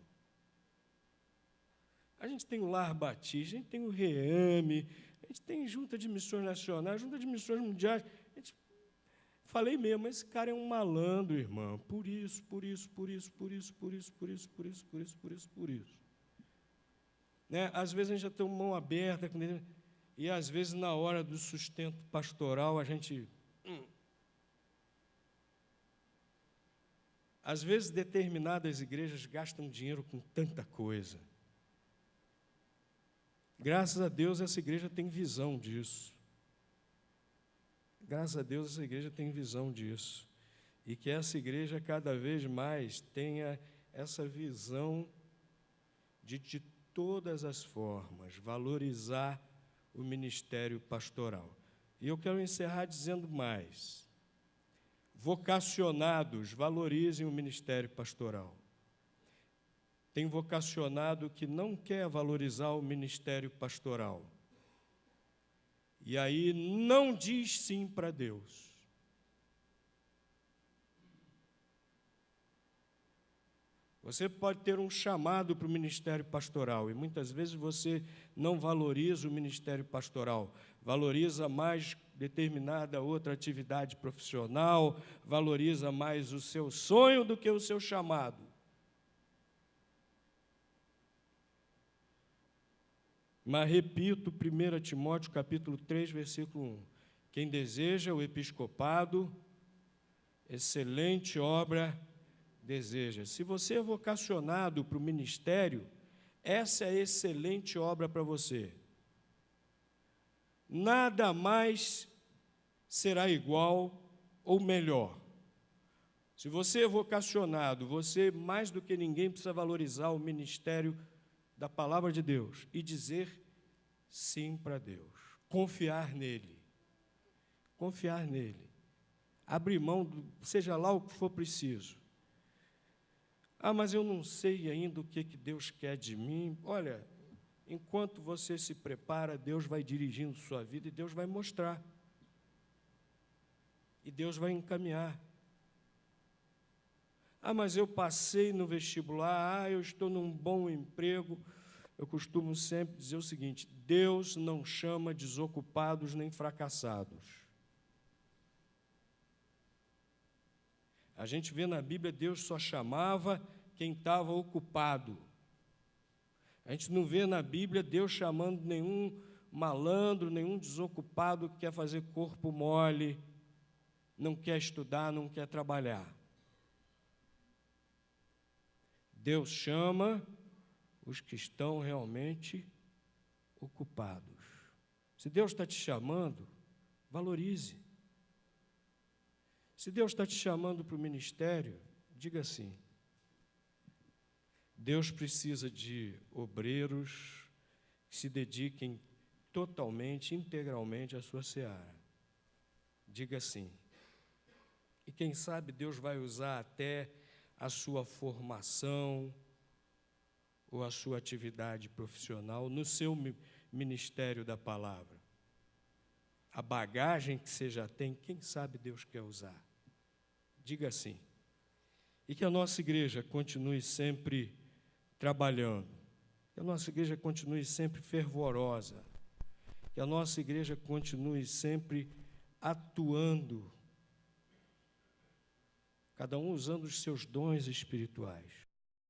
A gente tem o Lar Batista, a gente tem o REAME, a gente tem Junta de Missões Nacionais, Junta de Missões Mundiais. Falei mesmo, esse cara é um malandro, irmã, por isso. Né? Às vezes a gente já tem uma mão aberta, e às vezes na hora do sustento pastoral a gente... Às vezes determinadas igrejas gastam dinheiro com tanta coisa. Graças a Deus essa igreja tem visão disso. Graças a Deus essa igreja tem visão disso. E que essa igreja cada vez mais tenha essa visão de todas as formas, valorizar o ministério pastoral. E eu quero encerrar dizendo mais. Vocacionados, valorizem o ministério pastoral. Tem vocacionado que não quer valorizar o ministério pastoral. E aí não diz sim para Deus. Você pode ter um chamado para o ministério pastoral, e muitas vezes você não valoriza o ministério pastoral, valoriza mais determinada outra atividade profissional, valoriza mais o seu sonho do que o seu chamado. Mas repito, 1 Timóteo, capítulo 3, versículo 1. Quem deseja o episcopado, excelente obra deseja. Se você é vocacionado para o ministério, essa é a excelente obra para você. Nada mais será igual ou melhor. Se você é vocacionado, você, mais do que ninguém, precisa valorizar o ministério da palavra de Deus e dizer sim para Deus, confiar nele, abrir mão, seja lá o que for preciso. Mas eu não sei ainda o que Deus quer de mim. Olha, enquanto você se prepara, Deus vai dirigindo sua vida e Deus vai mostrar, e Deus vai encaminhar. Mas eu passei no vestibular, eu estou num bom emprego. Eu costumo sempre dizer o seguinte: Deus não chama desocupados nem fracassados. A gente vê na Bíblia, Deus só chamava quem estava ocupado. A gente não vê na Bíblia Deus chamando nenhum malandro, nenhum desocupado que quer fazer corpo mole, não quer estudar, não quer trabalhar. Deus chama os que estão realmente ocupados. Se Deus está te chamando, valorize. Se Deus está te chamando para o ministério, diga assim: Deus precisa de obreiros que se dediquem totalmente, integralmente à sua seara. Diga assim. E quem sabe Deus vai usar até a sua formação ou a sua atividade profissional no seu ministério da palavra. A bagagem que você já tem, quem sabe Deus quer usar. Diga assim. E que a nossa igreja continue sempre trabalhando, que a nossa igreja continue sempre fervorosa, que a nossa igreja continue sempre atuando, cada um usando os seus dons espirituais.